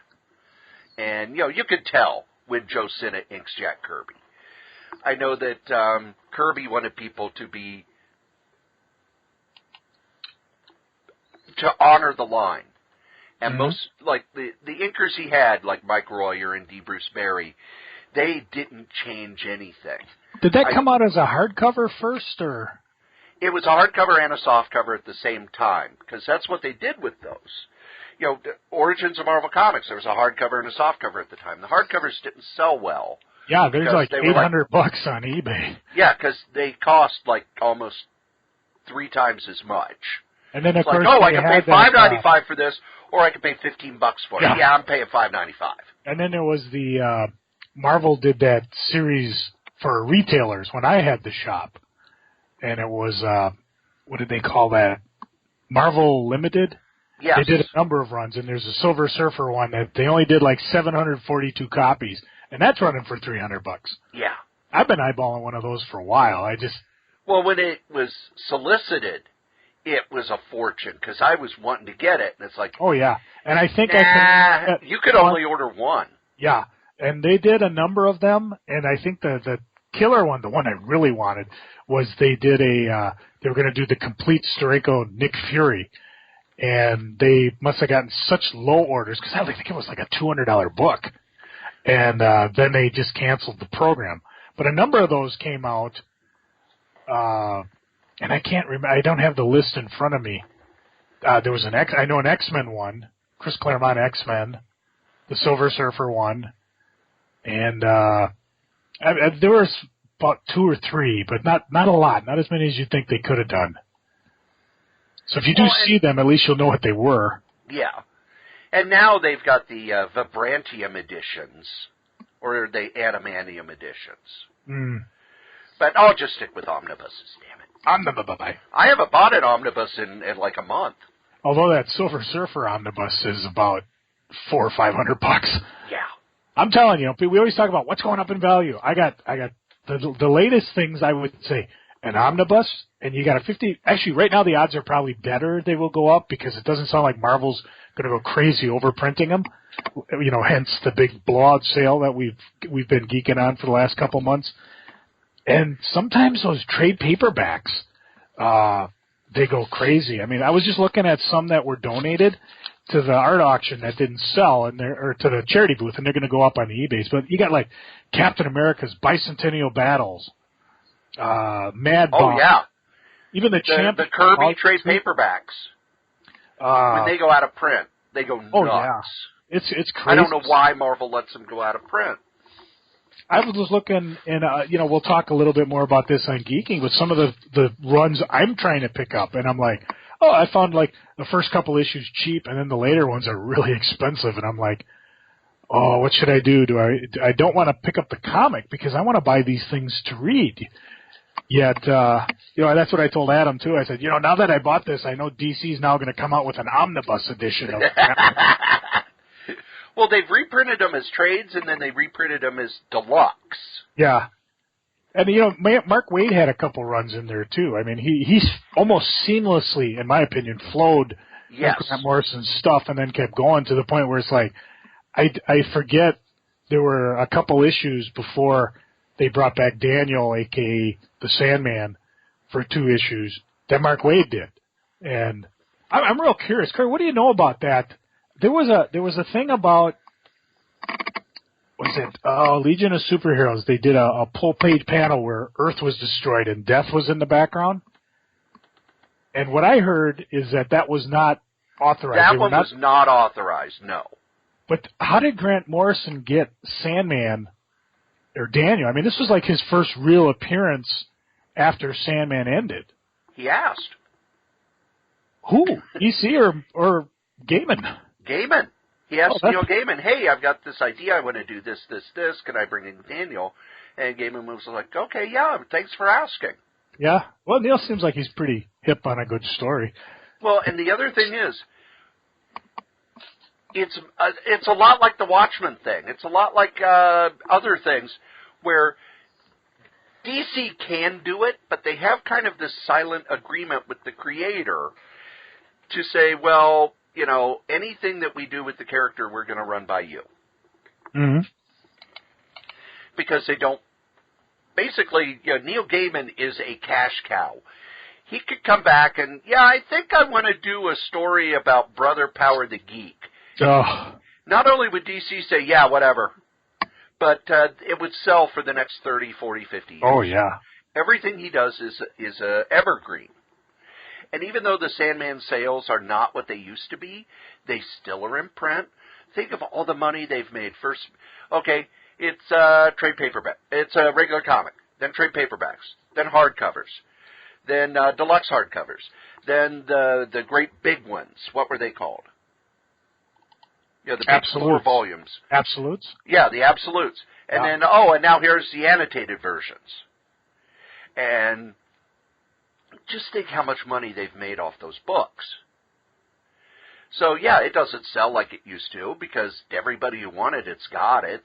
And, you could tell when Joe Sinnott inks Jack Kirby. I know that Kirby wanted people to honor the line. And most, like, the inkers he had, like Mike Royer and D. Bruce Berry, they didn't change anything. Did that come out as a hardcover first, or? It was a hardcover and a softcover at the same time, because that's what they did with those. Origins of Marvel Comics, there was a hardcover and a softcover at the time. The hardcovers didn't sell well. Yeah, there's like $800 on eBay. Yeah, because they cost like almost 3 times as much. And then of course, I can pay $5.95 for this, or I can pay $15 for it. Yeah, I'm paying $5.95. And then there was the Marvel did that series for retailers when I had the shop, and it was what did they call that? Marvel Limited. Yes. They did a number of runs, and there's a Silver Surfer one that they only did like 742 copies, and that's running for $300. Yeah. I've been eyeballing one of those for a while. Well, when it was solicited, it was a fortune, because I was wanting to get it, and it's like, oh yeah, and I think you could only order one. Yeah, and they did a number of them, and I think the killer one, the one I really wanted, was they did they were going to do the complete Steranko Nick Fury. And they must have gotten such low orders, because I think it was like a $200 book. And then they just canceled the program. But a number of those came out, and I can't remember. I don't have the list in front of me. There was I know an X-Men one, Chris Claremont X-Men, the Silver Surfer one, and there was about 2 or 3, but not a lot, not as many as you think they could have done. So if you do see them, at least you'll know what they were. Yeah. And now they've got the Vibrantium editions, or the Adamantium editions. Mm. But I'll just stick with omnibuses, damn it. I haven't bought an omnibus in like a month. Although that Silver Surfer omnibus is about $400 or $500. Yeah. I'm telling you, we always talk about what's going up in value. I got the latest things, I would say, an omnibus, and you got a 50. Actually, right now the odds are probably better they will go up, because it doesn't sound like Marvel's going to go crazy overprinting them. Hence the big blowout sale that we've been geeking on for the last couple months. And sometimes those trade paperbacks, they go crazy. I mean, I was just looking at some that were donated to the art auction that didn't sell, or to the charity booth, and they're going to go up on the eBays. But you got like Captain America's Bicentennial Battles. Mad Bomb. Oh yeah, even the Kirby trade paperbacks. When they go out of print, they go nuts. Oh yeah, it's crazy. I don't know why Marvel lets them go out of print. I was just looking, and we'll talk a little bit more about this on Geeking, but some of the runs I'm trying to pick up, and I'm like, oh, I found like the first couple issues cheap, and then the later ones are really expensive, and I'm like, oh, what should I do? I don't want to pick up the comic, because I want to buy these things to read. Yet, that's what I told Adam, too. I said, now that I bought this, I know DC's now going to come out with an omnibus edition of Well, they've reprinted them as trades, and then they reprinted them as deluxe. Yeah. And, Mark Waid had a couple runs in there, too. I mean, he's almost seamlessly, in my opinion, flowed Grant Morrison's stuff and then kept going to the point where it's like, I forget there were a couple issues before they brought back Daniel, a.k.a. the Sandman, for 2 issues that Mark Waid did. And I'm real curious. Cory, what do you know about that? There was a thing about, Legion of Superheroes. They did a full-page panel where Earth was destroyed and Death was in the background. And what I heard is that was not authorized. That one was not authorized, no. But how did Grant Morrison get Sandman or Daniel? I mean, this was like his first real appearance after Sandman ended. He asked. Who? EC or Gaiman? Gaiman. He asked Neil Gaiman, hey, I've got this idea. I want to do this. Can I bring in Daniel? And Gaiman was like, okay, yeah, thanks for asking. Yeah. Well, Neil seems like he's pretty hip on a good story. Well, and the other thing is, it's a lot like the Watchmen thing. It's a lot like other things where DC can do it, but they have kind of this silent agreement with the creator to say, well, you know, anything that we do with the character, we're going to run by you. Mm-hmm. Because they don't... Basically, you know, Neil Gaiman is a cash cow. He could come back and, yeah, I think I want to do a story about Brother Power the Geek. Oh. Not only would DC say, yeah, whatever, but it would sell for the next 30, 40, 50 years. Oh, yeah. Everything he does is evergreen. And even though the Sandman sales are not what they used to be, they still are in print. Think of all the money they've made. First, okay, it's trade paperback. It's a regular comic. Then trade paperbacks. Then hardcovers. Then deluxe hardcovers. Then the great big ones. What were they called? You know, the big 4 volumes. Absolutes? Yeah, the absolutes. And then, and now here's the annotated versions. And just think how much money they've made off those books. So, yeah, it doesn't sell like it used to because everybody who wanted it's got it.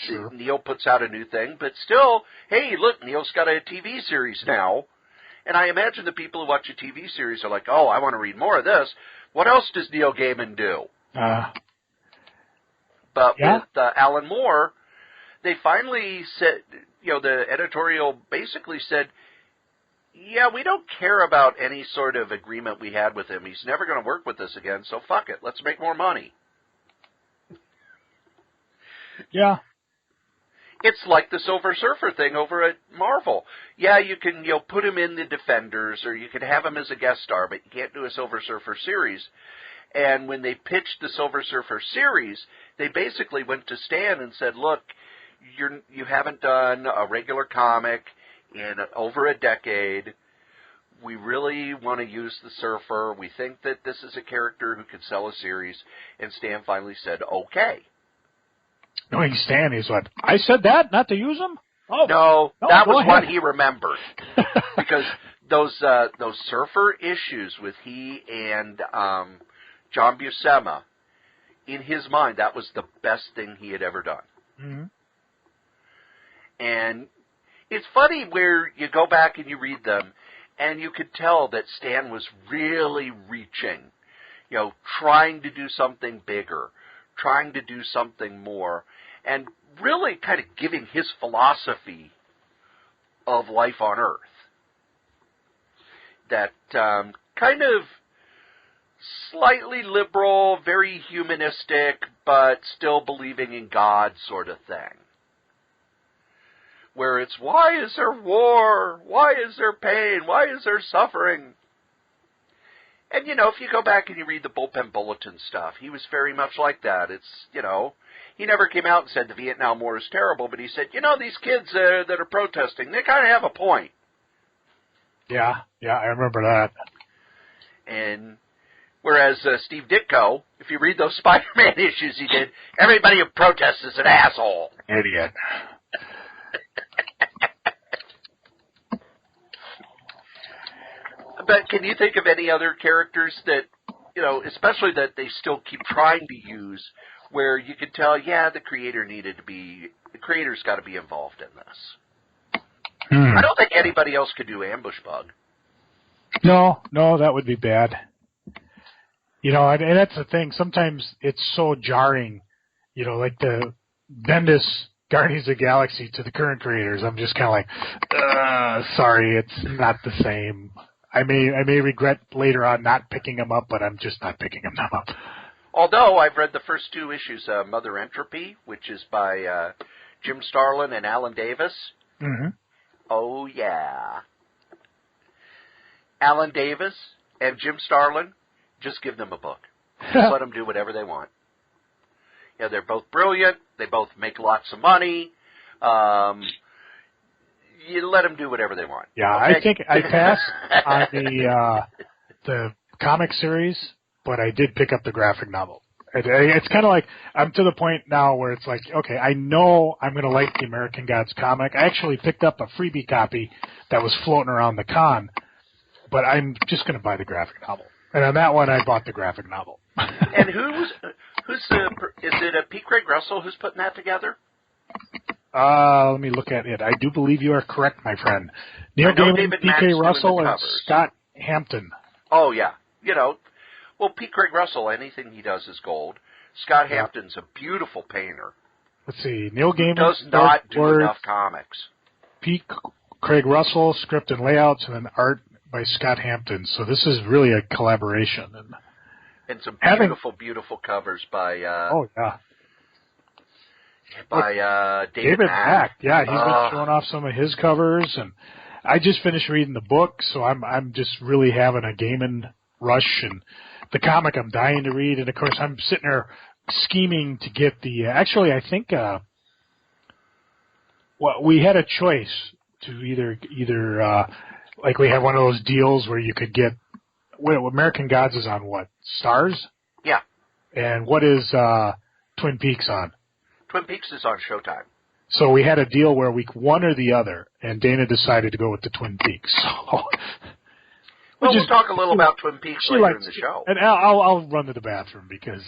Sure. Neil puts out a new thing, but still, hey, look, Neil's got a TV series now. And I imagine the people who watch a TV series are like, oh, I want to read more of this. What else does Neil Gaiman do? But with Alan Moore, they finally said, you know, the editorial basically said, yeah, we don't care about any sort of agreement we had with him. He's never going to work with us again, so fuck it. Let's make more money. Yeah. It's like the Silver Surfer thing over at Marvel. Yeah, you can, you know, put him in the Defenders, or you can have him as a guest star, but you can't do a Silver Surfer series. And when they pitched the Silver Surfer series, they basically went to Stan and said, look, you haven't done a regular comic in over a decade. We really want to use the Surfer. We think that this is a character who could sell a series. And Stan finally said, okay. Knowing Stan, he's like, I said that, not to use him? Oh, no, that was ahead. what he remembered. Because those Surfer issues with he and John Buscema, in his mind, that was the best thing he had ever done. Mm-hmm. And it's funny where you go back and you read them, and you could tell that Stan was really reaching, you know, trying to do something bigger, trying to do something more, and really kind of giving his philosophy of life on Earth. That kind of slightly liberal, very humanistic, but still believing in God sort of thing. Where it's, why is there war? Why is there pain? Why is there suffering? And, you know, if you go back and you read the Bullpen Bulletin stuff, he was very much like that. It's, you know, he never came out and said the Vietnam War is terrible, but he said, you know, these kids that are protesting, they kind of have a point. Yeah, I remember that. And whereas Steve Ditko, if you read those Spider-Man issues he did, everybody who protests is an asshole. Idiot. But can you think of any other characters that, you know, especially that they still keep trying to use, where you could tell, yeah, the creator's got to be involved in this? I don't think anybody else could do Ambush Bug. No, that would be bad. You know, and that's the thing. Sometimes it's so jarring, you know, like the Bendis Guardians of the Galaxy to the current creators. I'm just kind of like, sorry, it's not the same. I may regret later on not picking them up, but I'm just not picking them up. Although I've read the first 2 issues of Mother Entropy, which is by Jim Starlin and Alan Davis. Mm-hmm. Oh, yeah. Alan Davis and Jim Starlin, just give them a book. Just let them do whatever they want. Yeah, they're both brilliant. They both make lots of money. You let them do whatever they want. Yeah, okay? I think I passed on the comic series, but I did pick up the graphic novel. It's kind of like I'm to the point now where it's like, okay, I know I'm going to like the American Gods comic. I actually picked up a freebie copy that was floating around the con, but I'm just going to buy the graphic novel. And on that one, I bought the graphic novel. And is it a P. Craig Russell who's putting that together? Let me look at it. I do believe you are correct, my friend. Neil Gaiman, P.K. Russell, and Scott Hampton. Oh, yeah. Well, P. Craig Russell, anything he does is gold. Scott Hampton's a beautiful painter. Let's see. Neil Gaiman does not do enough comics. P. Craig Russell, script and layouts, and then art by Scott Hampton. So this is really a collaboration. And some beautiful covers by David Mack. Yeah, he's been showing off some of his covers, and I just finished reading the book, so I'm just really having a Gaiman rush, and the comic I'm dying to read, and of course I'm sitting there scheming to get the. Actually, I think we had a choice to either like we had one of those deals where you could get. American Gods is on what? Stars? Yeah. And what is Twin Peaks on? Twin Peaks is on Showtime. So we had a deal where one or the other, and Dana decided to go with the Twin Peaks. So, we'll talk a little about Twin Peaks later in the show. And I'll run to the bathroom because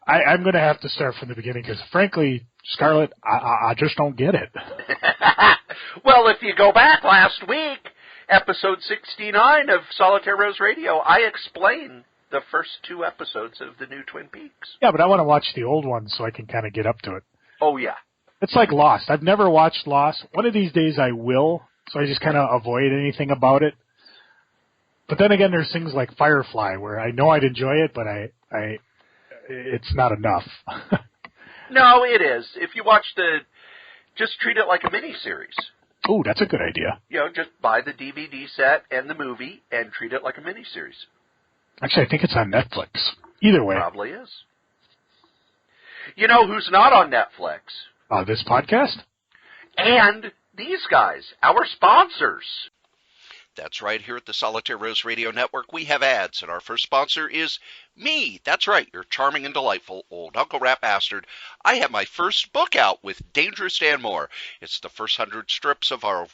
I'm going to have to start from the beginning because, frankly, Scarlett, I just don't get it. Well, if you go back last week, episode 69 of Solitaire Rose Radio, I explain the first 2 episodes of the new Twin Peaks. Yeah, but I want to watch the old one so I can kind of get up to it. Oh, yeah. It's like Lost. I've never watched Lost. One of these days I will, so I just kind of avoid anything about it. But then again, there's things like Firefly where I know I'd enjoy it, but it's not enough. No, it is. If you watch just treat it like a miniseries. Ooh, that's a good idea. Just buy the DVD set and the movie and treat it like a miniseries. Actually, I think it's on Netflix. Either way. Probably is. You know who's not on Netflix? This podcast? And these guys, our sponsors. That's right. Here at the Solitaire Rose Radio Network, we have ads, and our first sponsor is me. That's right. Your charming and delightful old Uncle Rat Bastard. I have my first book out with Dangerous Dan Moore. It's the first 100 strips of our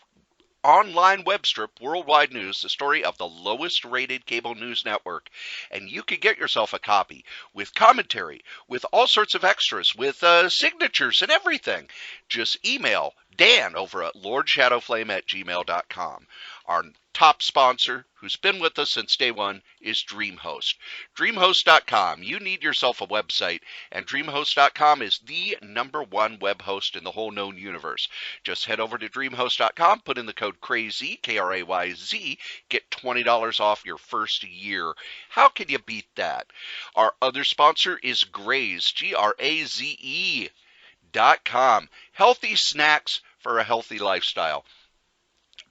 online web strip, Worldwide News, the story of the lowest rated cable news network. And you can get yourself a copy with commentary, with all sorts of extras, with signatures and everything. Just email Dan over at lordshadowflame@gmail.com. Our top sponsor, who's been with us since day one, is DreamHost. DreamHost.com. You need yourself a website, and DreamHost.com is the #1 web host in the whole known universe. Just head over to DreamHost.com, put in the code KRAYZ, KRAYZ, get $20 off your first year. How can you beat that? Our other sponsor is Graze, GRAZE.com. Healthy snacks for a healthy lifestyle.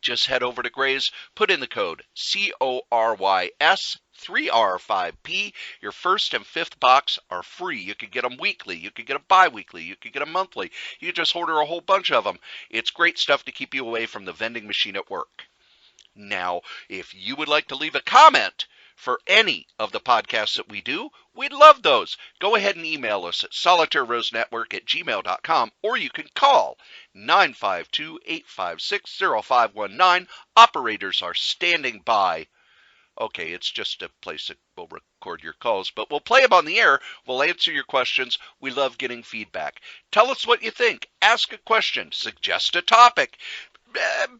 Just head over to Graze, put in the code CORYS3R5P. Your first and fifth box are free. You could get them weekly. You could get them bi-weekly. You could get them monthly. You could just order a whole bunch of them. It's great stuff to keep you away from the vending machine at work. Now, if you would like to leave a comment for any of the podcasts that we do, we'd love those. Go ahead and email us at solitairerosenetwork@gmail.com, or you can call 952-856-0519. Operators are standing by. Okay, it's just a place that will record your calls, but we'll play them on the air. We'll answer your questions. We love getting feedback. Tell us what you think. Ask a question. Suggest a topic.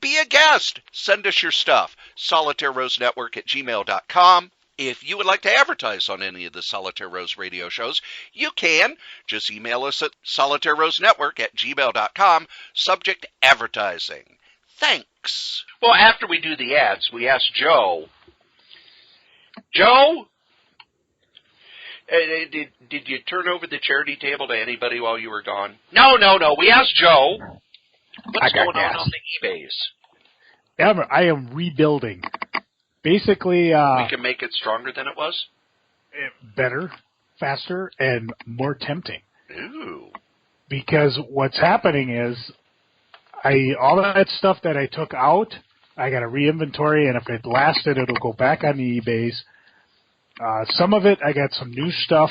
Be a guest. Send us your stuff. SolitaireRoseNetwork@gmail.com. If you would like to advertise on any of the Solitaire Rose radio shows, you can. Just email us at SolitaireRoseNetwork@gmail.com. Subject advertising. Thanks. Well, after we do the ads, we ask Joe. Joe? Did you turn over the charity table to anybody while you were gone? No. We asked Joe. What's going on the eBays? I am rebuilding. basically, we can make it stronger than it was? better, faster, and more tempting. Ooh. Because what's happening is, all of that stuff that I took out, I got to re-inventory, and if it lasted, it'll go back on the eBays. Some of it, I got some new stuff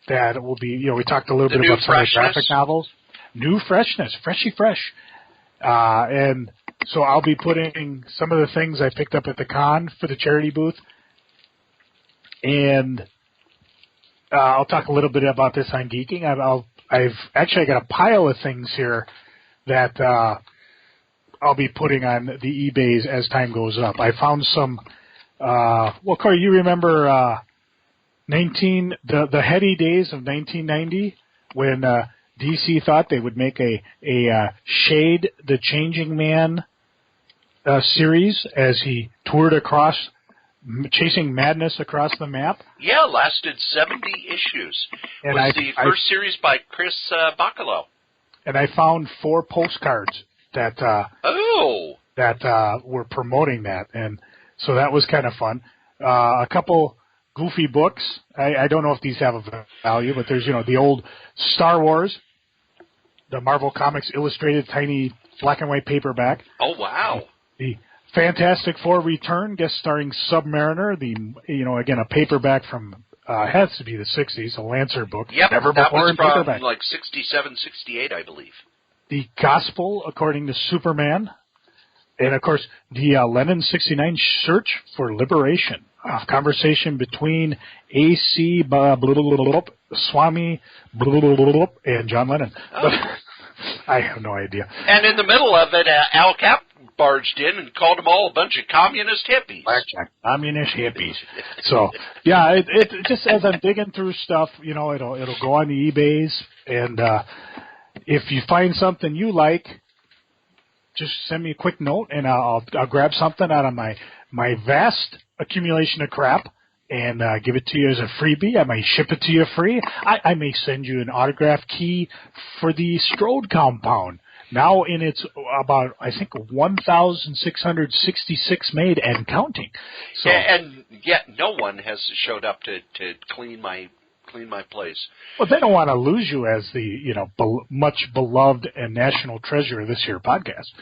that will be, we talked a little bit about some of the graphic novels. New freshness, freshy fresh. And so I'll be putting some of the things I picked up at the con for the charity booth. And I'll talk a little bit about this on Geeking. I've actually got a pile of things here that I'll be putting on the eBays as time goes up. I found some. Cory, you remember the heady days of 1990 when DC thought they would make a Shade the Changing Man series as he toured across, chasing madness across the map. Yeah, lasted 70 isures. It was the first series by Chris Bacalo. And I found 4 postcards that were promoting that, and so that was kind of fun. A couple goofy books. I don't know if these have a value, but there's the old Star Wars, the Marvel Comics Illustrated tiny black and white paperback. Oh wow! The Fantastic Four Return, guest starring Submariner. Again, a paperback from has to be the 60s, a Lancer book. Yep, never that before was in from paperback. like 67, 68, I believe. The Gospel According to Superman. And, of course, the Lenin 69 Search for Liberation. A conversation between A.C. Swami and John Lennon. Oh. I have no idea. And in the middle of it, Al Cap barged in and called them all a bunch of communist hippies. Blackjack, communist hippies. So, yeah, it just as I'm digging through stuff, it'll go on the eBays. And if you find something you like, just send me a quick note, and I'll grab something out of my vast accumulation of crap and give it to you as a freebie. I might ship it to you free. I may send you an autograph key for the Strode compound. Now in its about, I think, 1,666 made and counting. So, and yet no one has showed up to clean my place. Well, they don't want to lose you as the much beloved and national treasure of this here podcast.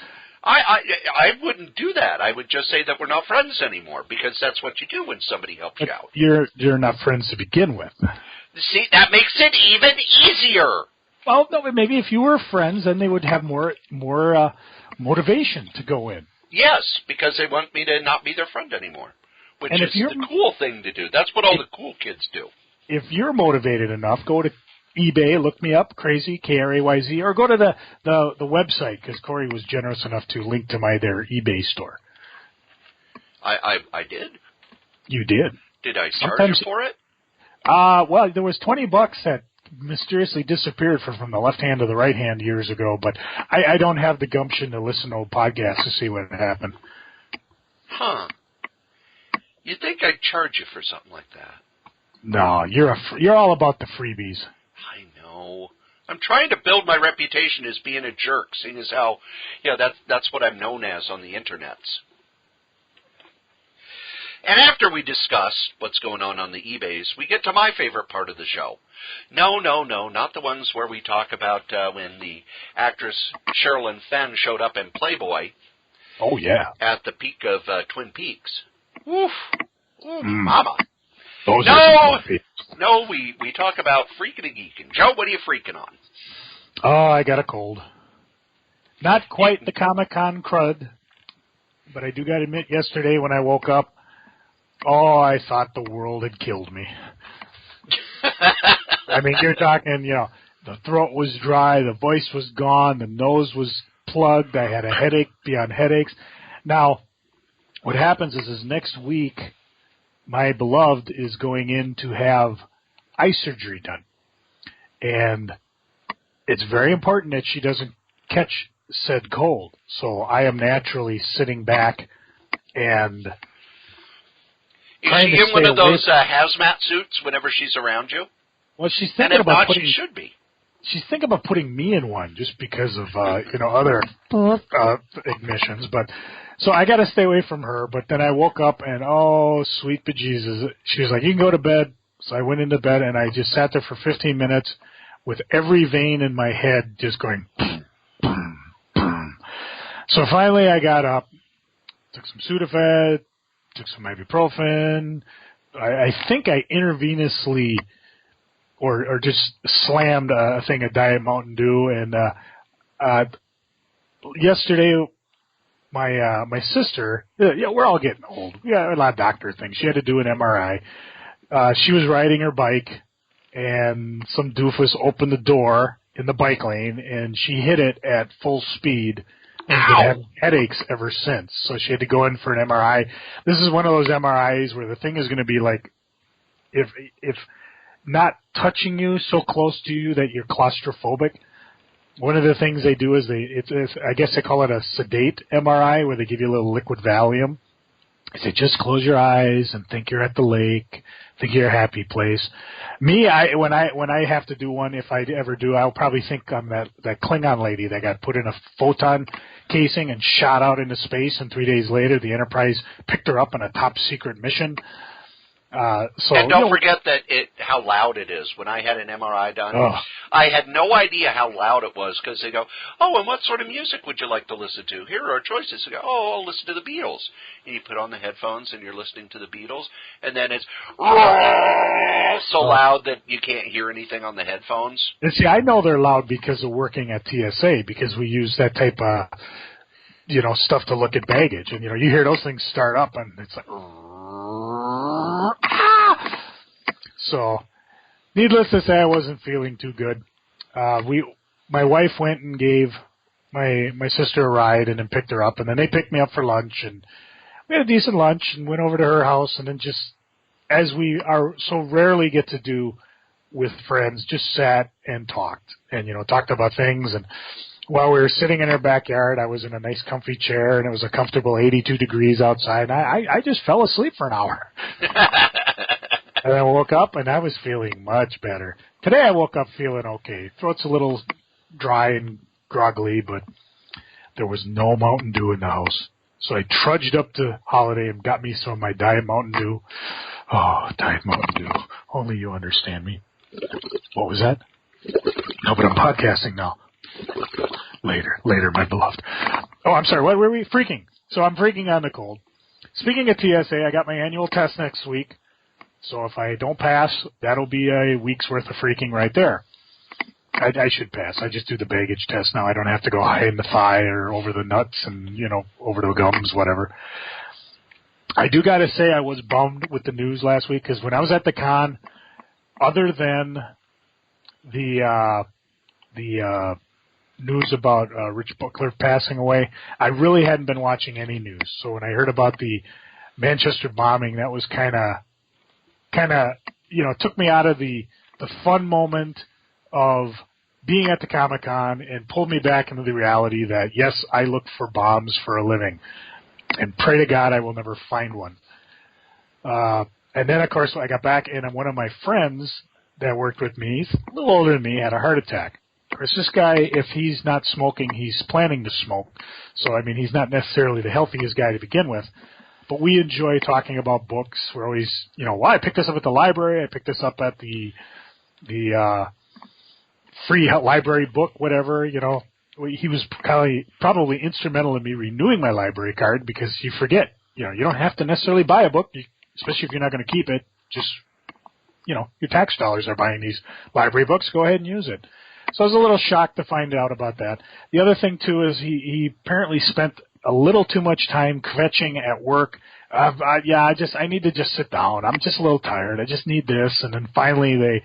I wouldn't do that. I would just say that we're not friends anymore, because that's what you do when somebody helps you out. You're not friends to begin with. See, that makes it even easier. Well, no, maybe if you were friends, then they would have more motivation to go in. Yes, because they want me to not be their friend anymore, which is the cool thing to do. That's what all the cool kids do. If you're motivated enough, go to eBay, look me up, Crazy, Krayz, or go to the website, because Cory was generous enough to link to their eBay store. I did? You did. Did I charge you for it? Well, there was $20 that mysteriously disappeared from the left hand to the right hand years ago, but I don't have the gumption to listen to old podcasts to see what happened. Huh. You'd think I'd charge you for something like that. No, you're all about the freebies. I know. I'm trying to build my reputation as being a jerk, seeing as how, that's what I'm known as on the internets. And after we discuss what's going on the eBays, we get to my favorite part of the show. No, not the ones where we talk about when the actress Sherilyn Fenn showed up in Playboy. Oh, yeah. At the peak of Twin Peaks. Oof. Mama. No, we talk about freaking and geeking. Joe, what are you freaking on? Oh, I got a cold. Not quite the Con Crud, but I do got to admit, yesterday when I woke up, I thought the world had killed me. I mean, you're talking, the throat was dry, the voice was gone, the nose was plugged, I had a headache beyond headaches. Now, what happens is next week, my beloved is going in to have eye surgery done. And it's very important that she doesn't catch said cold. So I am naturally sitting back and Is she in one of those hazmat suits whenever she's around you? Well, she's and thinking if about not, she should be. she's thinking about putting me in one just because of other admissions. But so I got to stay away from her. But then I woke up and oh sweet bejesus, she was like, you can go to bed. So I went into bed and I just sat there for 15 minutes with every vein in my head just going boom, boom, boom. So finally I got up, took some Sudafed, took some ibuprofen. I think I intravenously or just slammed a thing of Diet Mountain Dew. And yesterday, my sister, we're all getting old. We got a lot of doctor things. She had to do an MRI. She was riding her bike, and some doofus opened the door in the bike lane, and she hit it at full speed. And been having headaches ever since, so she had to go in for an MRI. This is one of those MRIs where the thing is going to be like, if not touching you so close to you that you're claustrophobic. One of the things they do is I guess they call it a sedate MRI, where they give you a little liquid Valium. They say, just close your eyes and think you're at the lake, think you're a happy place. Me, when I have to do one, if I ever do, I'll probably think I'm that Klingon lady that got put in a photon casing and shot out into space, and 3 days later the Enterprise picked her up on a top secret mission. And don't forget how loud it is. When I had an MRI done, I had no idea how loud it was, because they go, oh, and what sort of music would you like to listen to? Here are our choices. They go, oh, I'll listen to the Beatles. And you put on the headphones and you're listening to the Beatles, and then it's so loud that you can't hear anything on the headphones. And see, I know they're loud because of working at TSA, because we use that type of, stuff to look at baggage. And, you hear those things start up, and it's like, so, needless to say, I wasn't feeling too good. My wife went and gave my sister a ride, and then picked her up, and then they picked me up for lunch, and we had a decent lunch, and went over to her house, and then just, as we are so rarely get to do with friends, just sat and talked, and talked about things. And while we were sitting in her backyard, I was in a nice comfy chair, and it was a comfortable 82 degrees outside, and I just fell asleep for an hour. And I woke up, and I was feeling much better. Today I woke up feeling okay. Throat's a little dry and groggly, but there was no Mountain Dew in the house. So I trudged up to Holiday and got me some of my Diet Mountain Dew. Oh, Diet Mountain Dew. Only you understand me. What was that? No, but I'm podcasting now. Later, my beloved. Oh, I'm sorry. What were we? Freaking. So I'm freaking on the cold. Speaking of TSA, I got my annual test next week. So if I don't pass, that'll be a week's worth of freaking right there. I should pass. I just do the baggage test now. I don't have to go high in the thigh or over the nuts and, over the gums, whatever. I do got to say I was bummed with the news last week, because when I was at the con, other than the news about Rich Buckler passing away, I really hadn't been watching any news. So when I heard about the Manchester bombing, that was kind of took me out of the fun moment of being at the Comic-Con and pulled me back into the reality that, yes, I look for bombs for a living, and pray to God I will never find one. And then, of course, I got back, and one of my friends that worked with me, he's a little older than me, had a heart attack. Of course, this guy, if he's not smoking, he's planning to smoke. So, he's not necessarily the healthiest guy to begin with. But we enjoy talking about books. We're always, I picked this up at the library. I picked this up at the free library book, whatever, He was probably instrumental in me renewing my library card, because you forget, you don't have to necessarily buy a book, especially if you're not going to keep it. Just, your tax dollars are buying these library books. Go ahead and use it. So I was a little shocked to find out about that. The other thing, too, is he apparently spent a little too much time kvetching at work. I need to just sit down. I'm just a little tired. I just need this. And then finally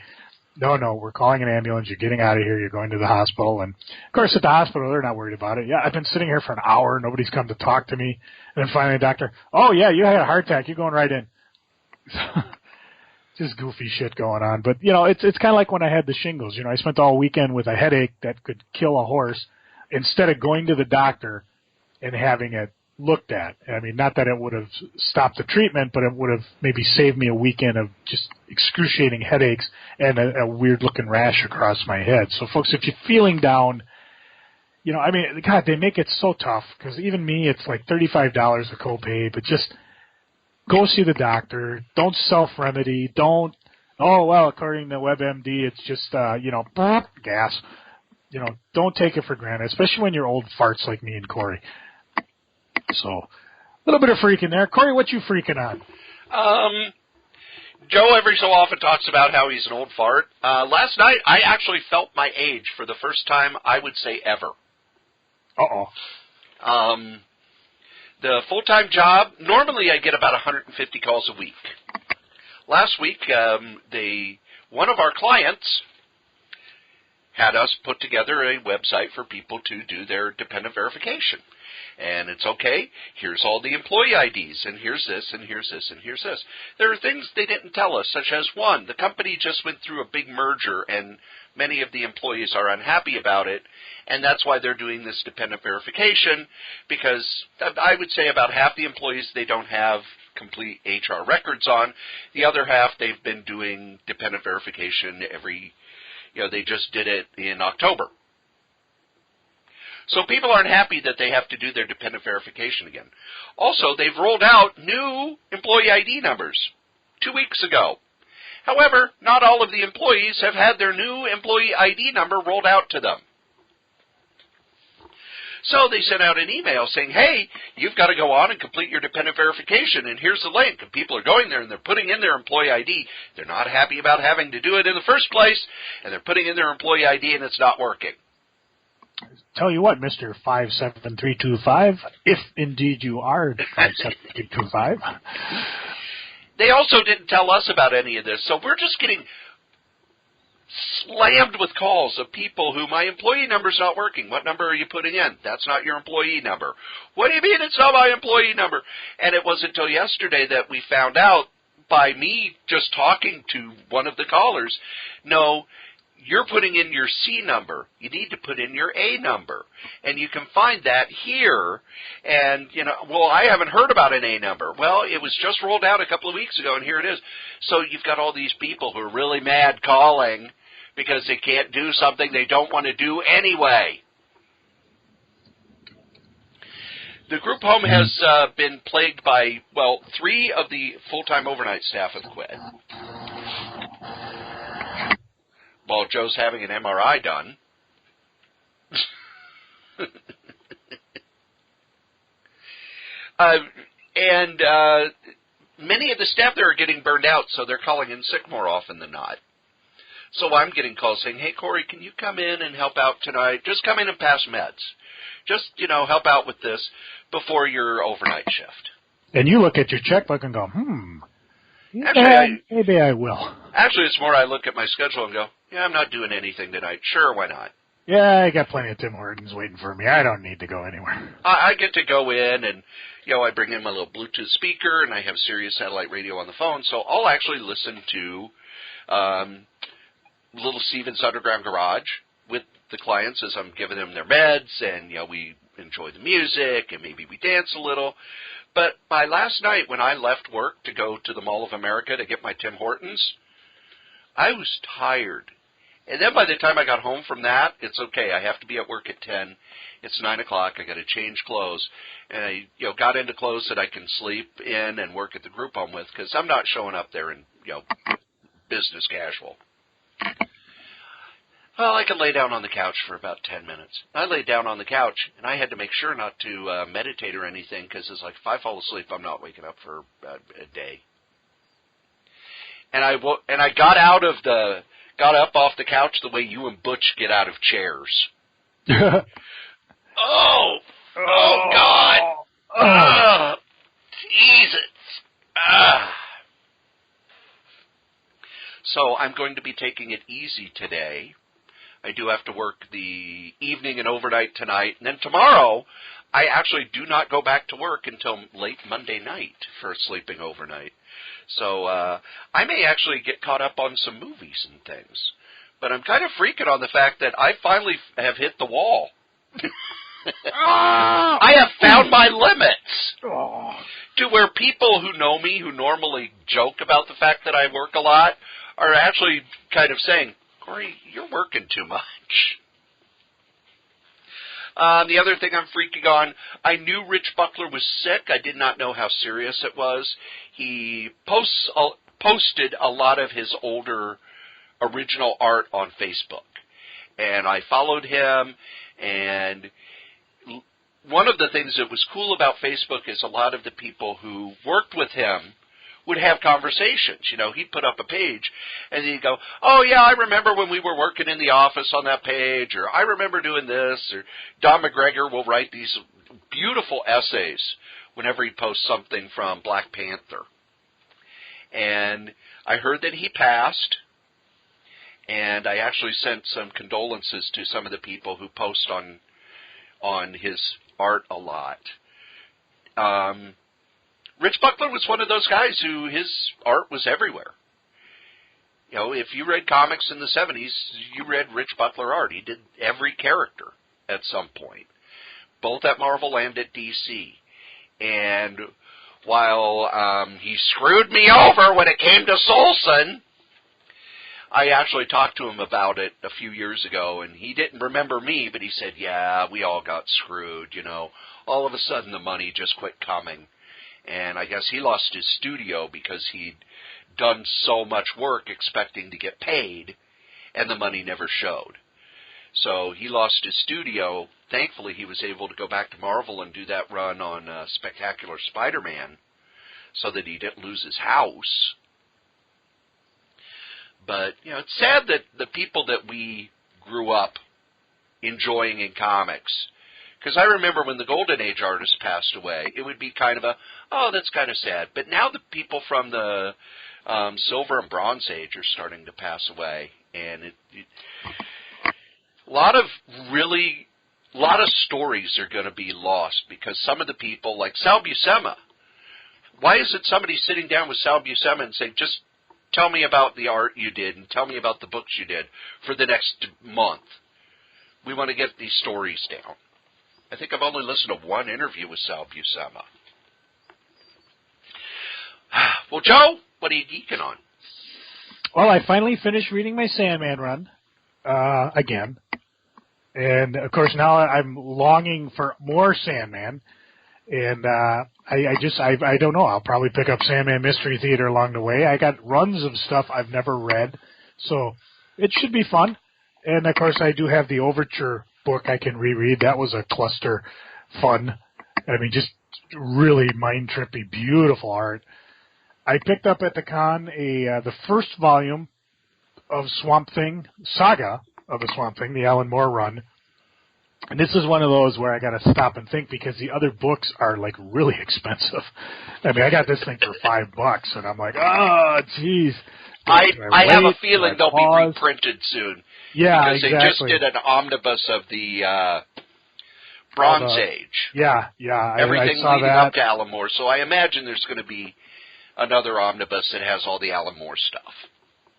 no, we're calling an ambulance. You're getting out of here. You're going to the hospital. And, of course, at the hospital, they're not worried about it. Yeah, I've been sitting here for an hour. Nobody's come to talk to me. And then finally the doctor, oh, yeah, you had a heart attack. You're going right in. Just goofy shit going on. But, it's kind of like when I had the shingles. I spent all weekend with a headache that could kill a horse. Instead of going to the doctor and having it looked at. I mean, not that it would have stopped the treatment, but it would have maybe saved me a weekend of just excruciating headaches and a weird-looking rash across my head. So, folks, if you're feeling down, I mean, God, they make it so tough because even me, it's like $35 a copay, but just go see the doctor. Don't self-remedy. Don't, according to WebMD, it's just, gas. Don't take it for granted, especially when you're old farts like me and Cory. So, a little bit of freaking there. Cory, what you freaking on? Joe every so often talks about how he's an old fart. Last night, I actually felt my age for the first time, I would say, ever. Uh-oh. The full-time job, normally I get about 150 calls a week. Last week, one of our clients had us put together a website for people to do their dependent verification. And it's okay, here's all the employee IDs, and here's this, and here's this, and here's this. There are things they didn't tell us, such as, one, the company just went through a big merger, and many of the employees are unhappy about it, and that's why they're doing this dependent verification, because I would say about half the employees they don't have complete HR records on. The other half, they've been doing dependent verification they just did it in October. So people aren't happy that they have to do their dependent verification again. Also, they've rolled out new employee ID numbers 2 weeks ago. However, not all of the employees have had their new employee ID number rolled out to them. So they sent out an email saying, hey, you've got to go on and complete your dependent verification, and here's the link. And people are going there, and they're putting in their employee ID. They're not happy about having to do it in the first place, and they're putting in their employee ID, and it's not working. Tell you what, Mr. 57325, if indeed you are 57325. They also didn't tell us about any of this, so we're just getting slammed with calls of people who, my employee number's not working. What number are you putting in? That's not your employee number. What do you mean it's not my employee number? And it wasn't until yesterday that we found out by me just talking to one of the callers, no, you're putting in your C number. You need to put in your A number. And you can find that here. And, I haven't heard about an A number. Well, it was just rolled out a couple of weeks ago, and here it is. So you've got all these people who are really mad calling because they can't do something they don't want to do anyway. The group home has been plagued by, 3 of the full-time overnight staff have quit. Well, Joe's having an MRI done. And many of the staff there are getting burned out, so they're calling in sick more often than not. So I'm getting calls saying, hey, Cory, can you come in and help out tonight? Just come in and pass meds. Just, help out with this before your overnight shift. And you look at your checkbook and go, Actually, maybe I will. Actually, it's more I look at my schedule and go, yeah, I'm not doing anything tonight. Sure, why not? Yeah, I got plenty of Tim Hortons waiting for me. I don't need to go anywhere. I get to go in and, I bring in my little Bluetooth speaker and I have Sirius satellite radio on the phone, so I'll actually listen to Little Steven's Underground Garage with the clients as I'm giving them their meds, and, we enjoy the music and maybe we dance a little. But by last night when I left work to go to the Mall of America to get my Tim Hortons, I was tired. And then by the time I got home from that, it's okay. I have to be at work at 10. It's 9 o'clock. I got to change clothes. And I got into clothes that I can sleep in and work at the group home with, because I'm not showing up there in, business casual. Well, I could lay down on the couch for about 10 minutes. I laid down on the couch, and I had to make sure not to meditate or anything, because it's like if I fall asleep, I'm not waking up for a day. And I got up off the couch the way you and Butch get out of chairs. Oh God! Jesus! So I'm going to be taking it easy today. I do have to work the evening and overnight tonight. And then tomorrow, I actually do not go back to work until late Monday night for sleeping overnight. So I may actually get caught up on some movies and things. But I'm kind of freaking on the fact that I finally have hit the wall. I have found my limits. where people who know me, who normally joke about the fact that I work a lot, are actually kind of saying, Cory, you're working too much. The other thing I'm freaking on, I knew Rich Buckler was sick. I did not know how serious it was. He posted a lot of his older original art on Facebook. And I followed him, and one of the things that was cool about Facebook is a lot of the people who worked with him would have conversations. You know, he'd put up a page, and he'd go, oh, yeah, I remember when we were working in the office on that page, or I remember doing this, or Don McGregor will write these beautiful essays whenever he posts something from Black Panther. And I heard that he passed, and I actually sent some condolences to some of the people who post on his art a lot. Rich Buckler was one of those guys who his art was everywhere. You know, if you read comics in the 70s, you read Rich Buckler art. He did every character at some point, both at Marvel and at DC. And while he screwed me over when it came to Solson, I actually talked to him about it a few years ago, and he didn't remember me, but he said, yeah, we all got screwed, you know. All of a sudden the money just quit coming. And I guess he lost his studio because he'd done so much work expecting to get paid, and the money never showed. So he lost his studio. Thankfully, he was able to go back to Marvel and do that run on Spectacular Spider-Man so that he didn't lose his house. But, you know, it's sad that the people that we grew up enjoying in comics, because I remember when the Golden Age artists passed away, it would be kind of a, oh, that's kind of sad. But now the people from the Silver and Bronze Age are starting to pass away. And a lot of stories are going to be lost because some of the people, like Sal Buscema, why isn't somebody sitting down with Sal Buscema and saying, just tell me about the art you did and tell me about the books you did for the next month? We want to get these stories down. I think I've only listened to one interview with Sal Buscema. Well, Joe, what are you geeking on? Well, I finally finished reading my Sandman run again. And, of course, now I'm longing for more Sandman. And I don't know. I'll probably pick up Sandman Mystery Theater along the way. I got runs of stuff I've never read. So it should be fun. And, of course, I do have the Overture book I can reread. That was a cluster fun. I mean, just really mind-trippy, beautiful art. I picked up at the con the first volume of Swamp Thing, Saga of the Swamp Thing, the Alan Moore run. And this is one of those where I got to stop and think because the other books are, like, really expensive. I mean, I got this thing for $5, and I'm like, oh, geez. I have a feeling they'll be reprinted soon. Yeah, because exactly. they just did an omnibus of the Bronze Age. Yeah. Everything I saw leading that. up to Alan Moore. So I imagine there's going to be another omnibus that has all the Alan Moore stuff.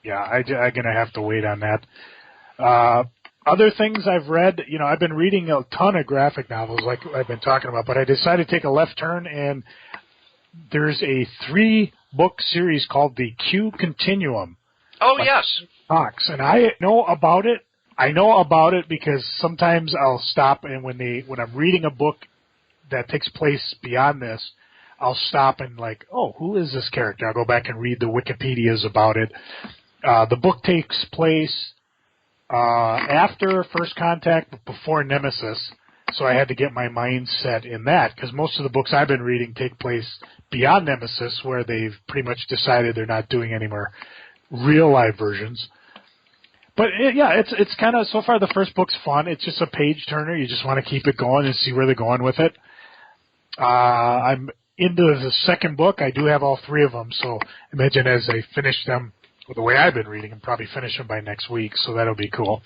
Yeah, I'm going to have to wait on that. Other things I've read, you know, I've been reading a ton of graphic novels like I've been talking about, but I decided to take a left turn, and there's a 3-book series called the Q Continuum. Oh, yes. Fox, and I know about it. I know about it because sometimes I'll stop, and when I'm reading a book that takes place beyond this, I'll stop and like, oh, who is this character? I'll go back and read the Wikipedias about it. The book takes place after First Contact, but before Nemesis, so I had to get my mind set in that, because most of the books I've been reading take place beyond Nemesis, where they've pretty much decided they're not doing any more real-life versions. But, it's kind of, so far the first book's fun. It's just a page-turner. You just want to keep it going and see where they're going with it. I'm into the second book. I do have all 3 of them, so imagine as I finish them, the way I've been reading them, probably finish them by next week, so that'll be cool.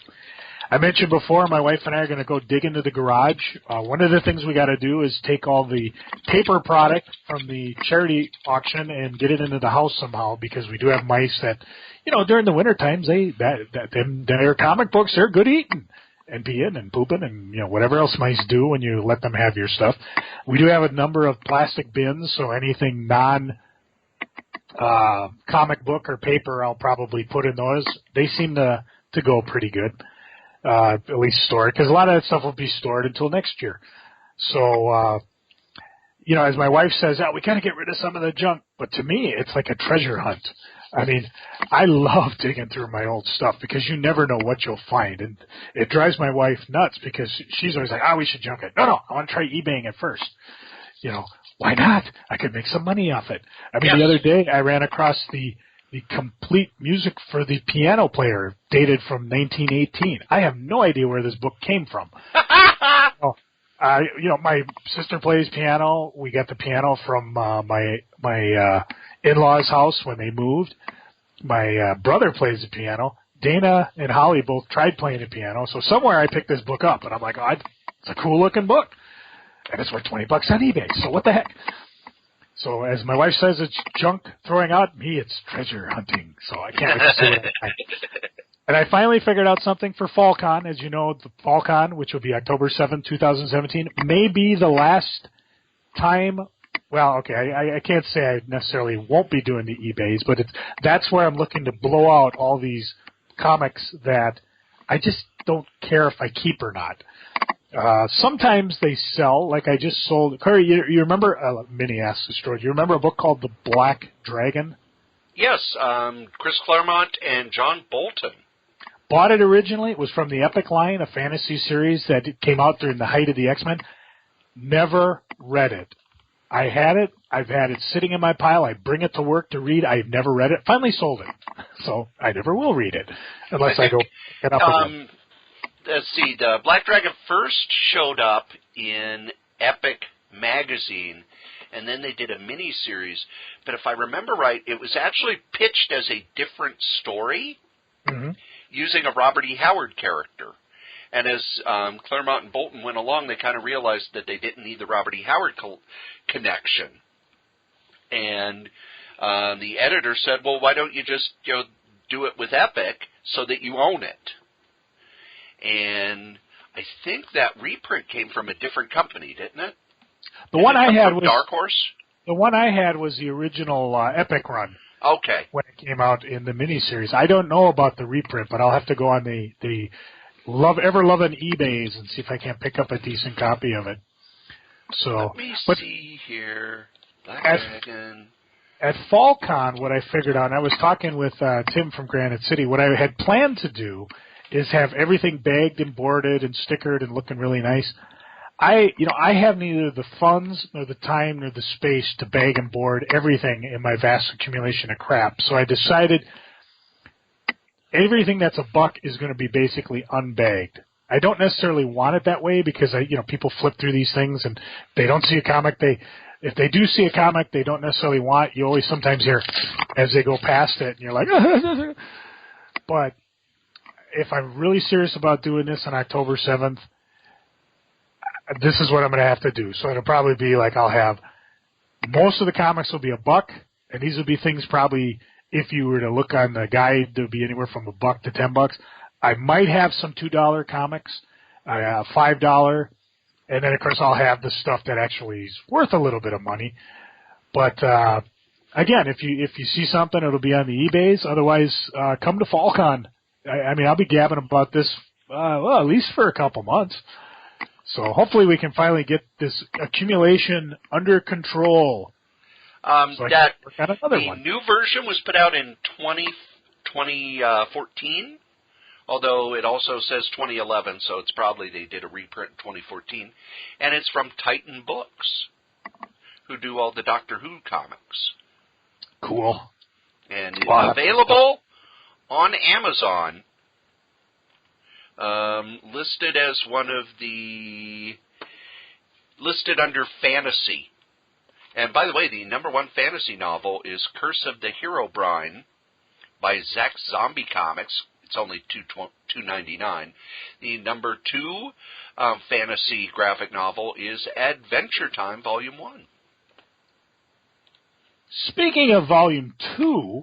I mentioned before, my wife and I are going to go dig into the garage. One of the things we got to do is take all the paper product from the charity auction and get it into the house somehow, because we do have mice that, you know, during the winter times, they're comic books, they're good eating. and peeing and pooping and, whatever else mice do when you let them have your stuff. We do have a number of plastic bins, so anything comic book or paper I'll probably put in those. They seem to go pretty good, at least stored, because a lot of that stuff will be stored until next year. So, as my wife says, we got to get rid of some of the junk, but to me, it's like a treasure hunt. I mean, I love digging through my old stuff because you never know what you'll find, and it drives my wife nuts because she's always like, we should junk it. No, I want to try eBaying it first. Why not? I could make some money off it. I mean, The other day I ran across the complete music for the piano player dated from 1918. I have no idea where this book came from. My sister plays piano. We got the piano from my in-laws' house when they moved. My brother plays the piano. Dana and Holly both tried playing the piano. So somewhere I picked this book up, and I'm like, it's a cool-looking book. And it's worth $20 on eBay, so what the heck? So as my wife says, it's junk throwing out. Me, it's treasure hunting. So I can't wait to see what I find. And I finally figured out something for FallCon. As you know, the FallCon, which will be October 7th, 2017, may be the last time. Well, okay, I can't say I necessarily won't be doing the eBays, but that's where I'm looking to blow out all these comics that I just don't care if I keep or not. Sometimes they sell, like I just sold. Cory, you remember, Minnie asked this story, do you remember a book called The Black Dragon? Yes, Chris Claremont and John Bolton. Bought it originally. It was from the Epic line, a fantasy series that came out during the height of the X-Men. Never read it. I had it. I've had it sitting in my pile. I bring it to work to read. I've never read it. Finally sold it. So I never will read it unless I go get up again. Let's see, the Black Dragon first showed up in Epic magazine, and then they did a mini-series. But if I remember right, it was actually pitched as a different story using a Robert E. Howard character. And as Claremont and Bolton went along, they kind of realized that they didn't need the Robert E. Howard connection. And the editor said, well, why don't you just do it with Epic so that you own it? And I think that reprint came from a different company, didn't it? The one I had was Dark Horse. The one I had was the original Epic run. Okay. When it came out in the miniseries, I don't know about the reprint, but I'll have to go on the ever-loving eBays and see if I can't pick up a decent copy of it. So, let me see here. Black Dragon. At FallCon, what I figured out, and I was talking with Tim from Granite City, what I had planned to do is have everything bagged and boarded and stickered and looking really nice. I have neither the funds nor the time nor the space to bag and board everything in my vast accumulation of crap. So I decided everything that's $1 is going to be basically unbagged. I don't necessarily want it that way because people flip through these things and they don't see a comic. If they do see a comic they don't necessarily want, you always sometimes hear as they go past it and you're like, but if I'm really serious about doing this on October 7th, this is what I'm going to have to do. So it'll probably be like I'll have most of the comics will be $1, and these will be things probably, if you were to look on the guide, there would be anywhere from $1 to $10. I might have some $2 comics, $5, and then of course I'll have the stuff that actually is worth a little bit of money. But again, if you see something, it'll be on the eBays. Otherwise, come to FallCon. I mean, I'll be gabbing about this, at least for a couple months. So hopefully we can finally get this accumulation under control. The new version was put out in 2014, although it also says 2011, so it's probably they did a reprint in 2014. And it's from Titan Books, who do all the Doctor Who comics. Cool. And it's available on Amazon, listed under fantasy. And by the way, the #1 fantasy novel is Curse of the Herobrine by Zack Zombie Comics. It's only $2.99. The #2 fantasy graphic novel is Adventure Time Volume 1. Speaking of Volume 2,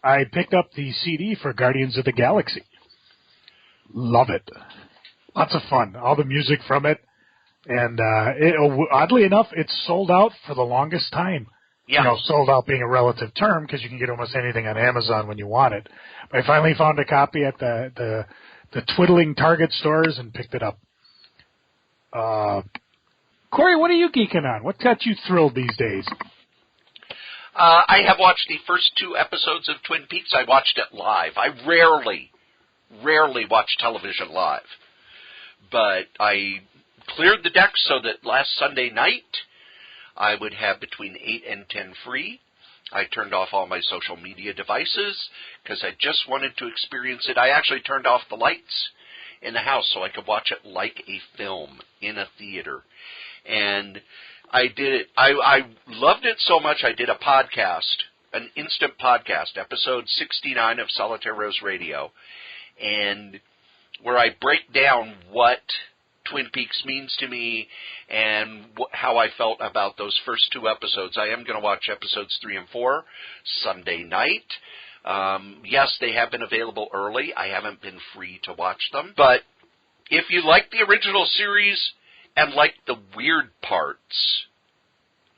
I picked up the CD for Guardians of the Galaxy. Love it. Lots of fun. All the music from it. And oddly enough, it's sold out for the longest time. Yeah. You know, sold out being a relative term because you can get almost anything on Amazon when you want it. But I finally found a copy at the twiddling Target stores and picked it up. Cory, what are you geeking on? What got you thrilled these days? I have watched the first 2 episodes of Twin Peaks. I watched it live. I rarely watch television live. But I cleared the deck so that last Sunday night I would have between 8 and 10 free. I turned off all my social media devices because I just wanted to experience it. I actually turned off the lights in the house so I could watch it like a film in a theater. And I did it. I loved it so much I did a podcast, an instant podcast, episode 69 of Solitaire Rose Radio, and where I break down what Twin Peaks means to me and how I felt about those first 2 episodes. I am going to watch episodes 3 and 4 Sunday night. Yes, they have been available early. I haven't been free to watch them. But if you like the original series and like the weird parts,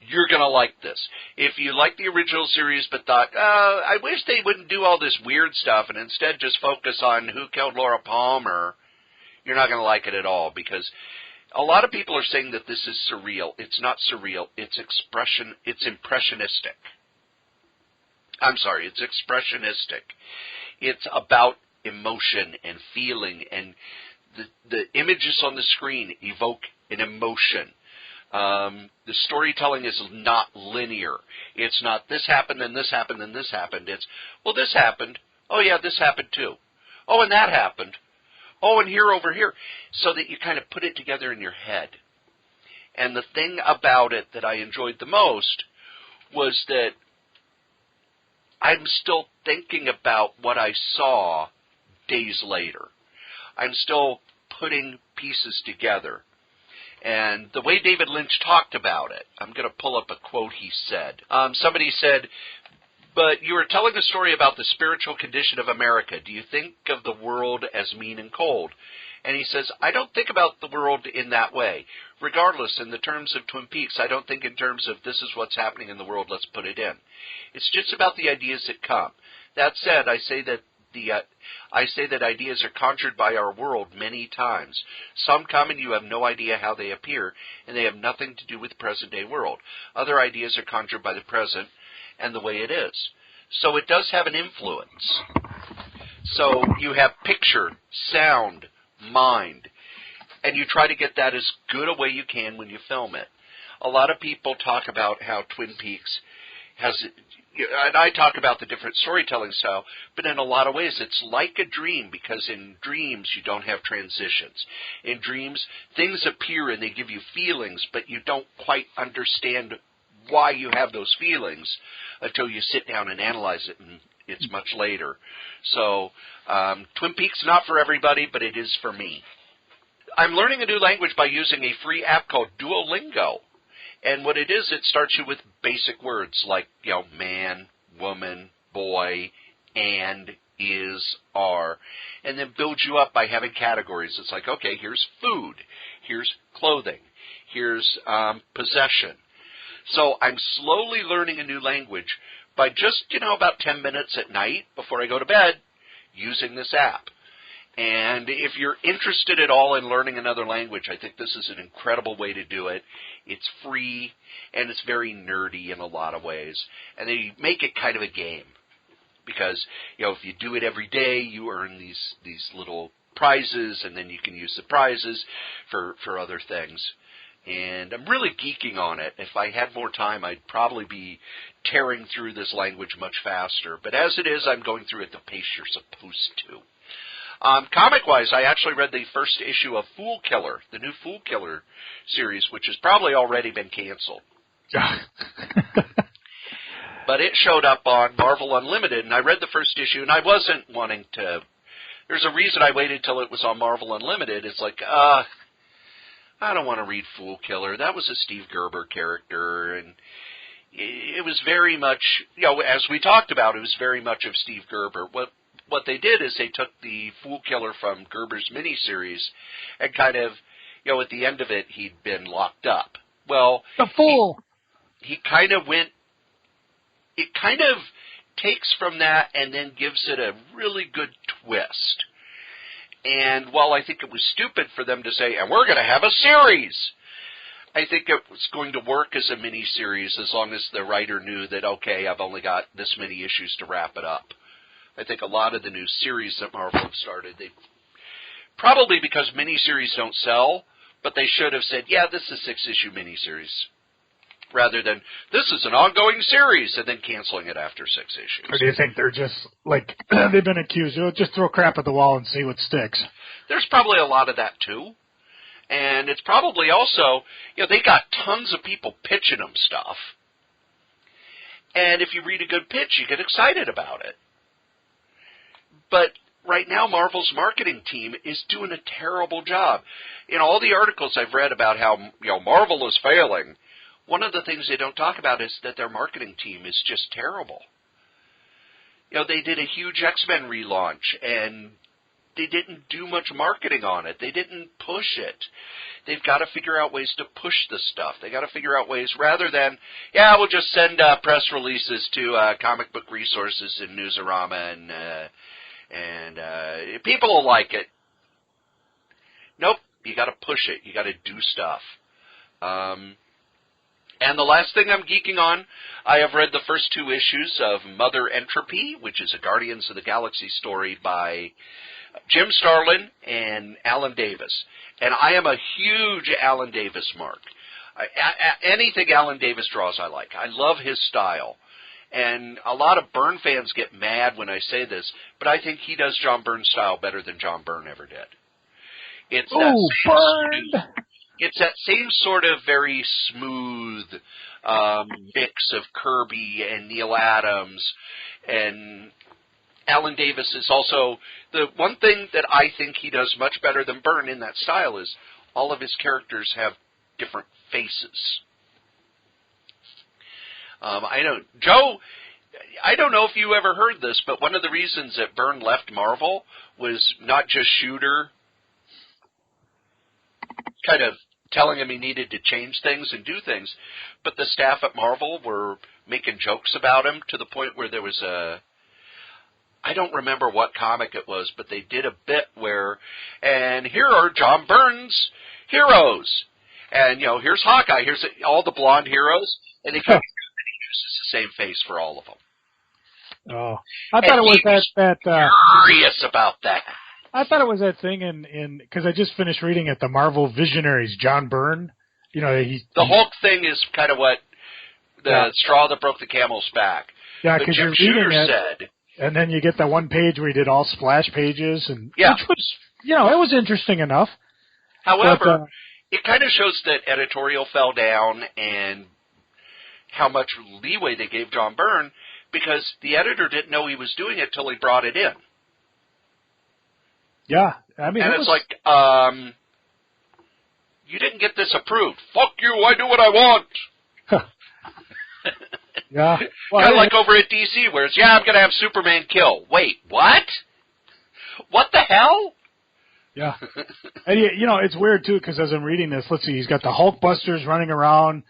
you're going to like this. If you like the original series but thought, I wish they wouldn't do all this weird stuff and instead just focus on who killed Laura Palmer, you're not going to like it at all, because a lot of people are saying that this is surreal. It's not surreal. It's impressionistic. I'm sorry, it's expressionistic. It's about emotion and feeling, and the images on the screen evoke an emotion. The storytelling is not linear. It's not this happened and this happened and this happened. It's, well, this happened. Oh, yeah, this happened too. Oh, and that happened. Oh, and here over here. So that you kind of put it together in your head. And the thing about it that I enjoyed the most was that I'm still thinking about what I saw days later. I'm still putting pieces together. And the way David Lynch talked about it, I'm going to pull up a quote he said. Somebody said, but you were telling a story about the spiritual condition of America. Do you think of the world as mean and cold? And he says, I don't think about the world in that way. Regardless, in the terms of Twin Peaks, I don't think in terms of this is what's happening in the world, let's put it in. It's just about the ideas that come. That said, I say that ideas are conjured by our world many times. Some come and you have no idea how they appear, and they have nothing to do with the present-day world. Other ideas are conjured by the present and the way it is. So it does have an influence. So you have picture, sound, mind, and you try to get that as good a way you can when you film it. A lot of people talk about how Twin Peaks has, and I talk about the different storytelling style, but in a lot of ways it's like a dream, because in dreams you don't have transitions. In dreams, things appear and they give you feelings, but you don't quite understand why you have those feelings until you sit down and analyze it, and it's much later. So Twin Peaks not for everybody, but it is for me. I'm learning a new language by using a free app called Duolingo. And what it is, it starts you with basic words like, man, woman, boy, and, is, are, and then builds you up by having categories. It's like, okay, here's food, here's clothing, here's possession. So I'm slowly learning a new language by just, about 10 minutes at night before I go to bed using this app. And if you're interested at all in learning another language, I think this is an incredible way to do it. It's free, and it's very nerdy in a lot of ways. And they make it kind of a game. Because, if you do it every day, you earn these little prizes, and then you can use the prizes for other things. And I'm really geeking on it. If I had more time, I'd probably be tearing through this language much faster. But as it is, I'm going through it the pace you're supposed to. Comic-wise, I actually read the first issue of Fool Killer, the new Fool Killer series, which has probably already been canceled. But it showed up on Marvel Unlimited, and I read the first issue, and I wasn't wanting to. There's a reason I waited till it was on Marvel Unlimited. It's like, I don't want to read Fool Killer. That was a Steve Gerber character, and it was very much, as we talked about, it was very much of Steve Gerber. What what they did is they took the Fool Killer from Gerber's miniseries and kind of, at the end of it, he'd been locked up. Well, the Fool. He kind of went. It kind of takes from that and then gives it a really good twist. And while I think it was stupid for them to say, and we're going to have a series, I think it was going to work as a mini-series as long as the writer knew that, okay, I've only got this many issues to wrap it up. I think a lot of the new series that Marvel have started, they probably because mini-series don't sell, but they should have said, yeah, this is a 6-issue mini-series, rather than, this is an ongoing series, and then canceling it after 6 issues. Or do you think they're just, like, they've been accused, just throw crap at the wall and see what sticks? There's probably a lot of that, too. And it's probably also, they got tons of people pitching them stuff. And if you read a good pitch, you get excited about it. But right now, Marvel's marketing team is doing a terrible job. In all the articles I've read about how, Marvel is failing, one of the things they don't talk about is that their marketing team is just terrible. They did a huge X-Men relaunch, and they didn't do much marketing on it. They didn't push it. They've got to figure out ways to push the stuff. They got to figure out ways rather than, we'll just send press releases to Comic Book Resources and Newsarama, and people will like it. Nope, you got to push it. You got to do stuff. And the last thing I'm geeking on, I have read the first 2 issues of Mother Entropy, which is a Guardians of the Galaxy story by Jim Starlin and Alan Davis. And I am a huge Alan Davis mark. Anything Alan Davis draws I like. I love his style. And a lot of Byrne fans get mad when I say this, but I think he does John Byrne's style better than John Byrne ever did. It's that same sort of very smooth mix of Kirby and Neil Adams, and Alan Davis is also, the one thing that I think he does much better than Byrne in that style is all of his characters have different faces. I don't know if you ever heard this, but one of the reasons that Byrne left Marvel was not just Shooter kind of telling him he needed to change things and do things, but the staff at Marvel were making jokes about him to the point where there was I don't remember what comic it was, but they did a bit where, and here are John Byrne's heroes. And, here's Hawkeye, here's all the blonde heroes, and he comes and he uses the same face for all of them. Oh, I thought it was that furious about that. I thought it was that thing in because I just finished reading it, the Marvel Visionaries, John Byrne. The Hulk thing is kind of what the straw that broke the camel's back. Yeah, because you're reading it, and then you get that one page where he did all splash pages, and which was, it was interesting enough. However, it kind of shows that editorial fell down and how much leeway they gave John Byrne, because the editor didn't know he was doing it till he brought it in. Yeah, I mean, and it's like, you didn't get this approved. Fuck you! I do what I want. Yeah, kind of like over at DC, where it's I'm gonna have Superman kill. Wait, what? What the hell? Yeah, and it's weird too because as I'm reading this, let's see, he's got the Hulkbusters running around.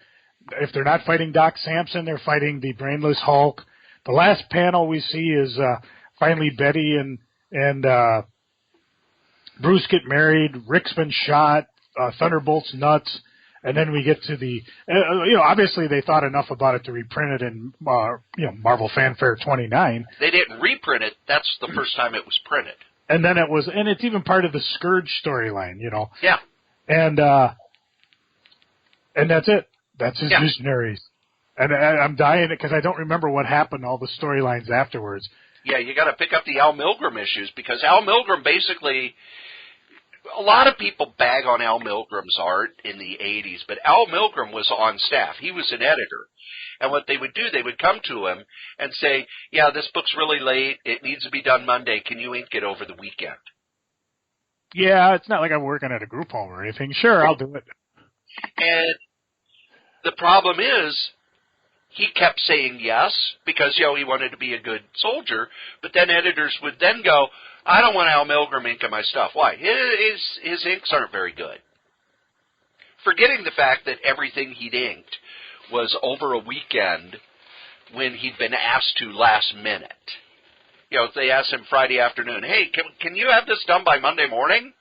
If they're not fighting Doc Samson, they're fighting the brainless Hulk. The last panel we see is finally Betty and Bruce get married. Rick's been shot. Thunderbolt's nuts. And then we get to the, obviously they thought enough about it to reprint it in, Marvel Fanfare 29. They didn't reprint it. That's the first time it was printed. And then and it's even part of the Scourge storyline, Yeah. And that's it. That's his Visionaries. And I'm dying because I don't remember what happened, all the storylines afterwards. Yeah, you got to pick up the Al Milgrom issues because Al Milgrom basically, a lot of people bag on Al Milgrom's art in the 80s, but Al Milgrom was on staff. He was an editor. And what they would do, they would come to him and say, yeah, this book's really late. It needs to be done Monday. Can you ink it over the weekend? Yeah, it's not like I'm working at a group home or anything. Sure, I'll do it. And the problem is, he kept saying yes because, he wanted to be a good soldier. But then editors would then go, I don't want Al Milgram ink in my stuff. Why? His inks aren't very good. Forgetting the fact that everything he'd inked was over a weekend when he'd been asked to last minute. If they asked him Friday afternoon, hey, can you have this done by Monday morning?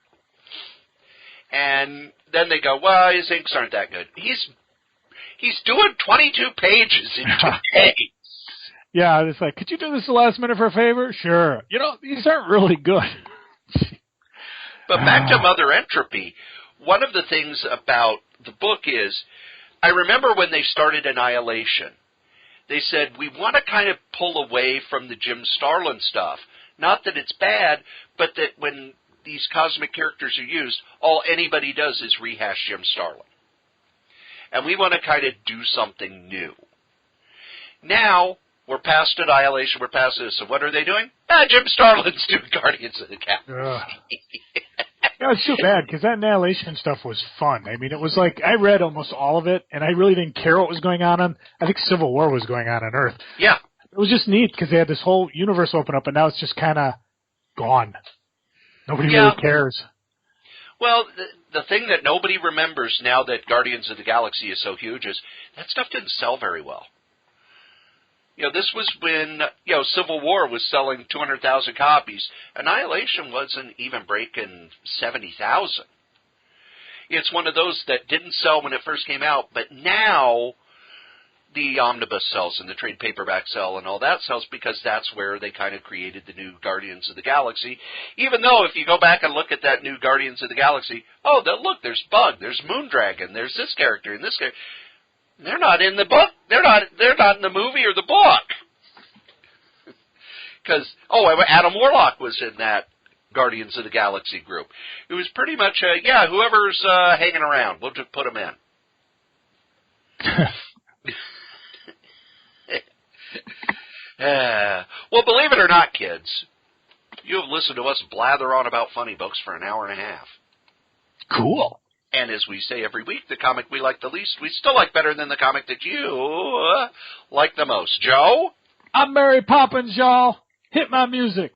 And then they go, well, his inks aren't that good. He's doing 22 pages in 2 days. Yeah, it's like, could you do this the last minute for a favor? Sure. These aren't really good. But back to Mother Entropy, one of the things about the book is, I remember when they started Annihilation, they said, we want to kind of pull away from the Jim Starlin stuff. Not that it's bad, but that when these cosmic characters are used, all anybody does is rehash Jim Starlin. And we want to kind of do something new. Now, we're past Annihilation, we're past this, so what are they doing? Jim Starlin's doing Guardians of the Galaxy. It's too bad, because that Annihilation stuff was fun. I mean, it was like, I read almost all of it, and I really didn't care what was going on. I think Civil War was going on Earth. Yeah. It was just neat, because they had this whole universe open up, and now it's just kind of gone. Nobody really cares. Well, the thing that nobody remembers now that Guardians of the Galaxy is so huge is that stuff didn't sell very well. This was when, Civil War was selling 200,000 copies. Annihilation wasn't even breaking 70,000. It's one of those that didn't sell when it first came out, but now the omnibus sells and the trade paperback sell and all that sells because that's where they kind of created the new Guardians of the Galaxy. Even though if you go back and look at that new Guardians of the Galaxy, look, there's Bug, there's Moondragon, there's this character and this character. They're not in the book. They're not in the movie or the book. Because, Adam Warlock was in that Guardians of the Galaxy group. It was pretty much, whoever's hanging around, we'll just put them in. Well, believe it or not, kids, you have listened to us blather on about funny books for an hour and a half. Cool. And as we say every week, the comic we like the least, we still like better than the comic that you like the most. Joe? I'm Mary Poppins, y'all. Hit my music.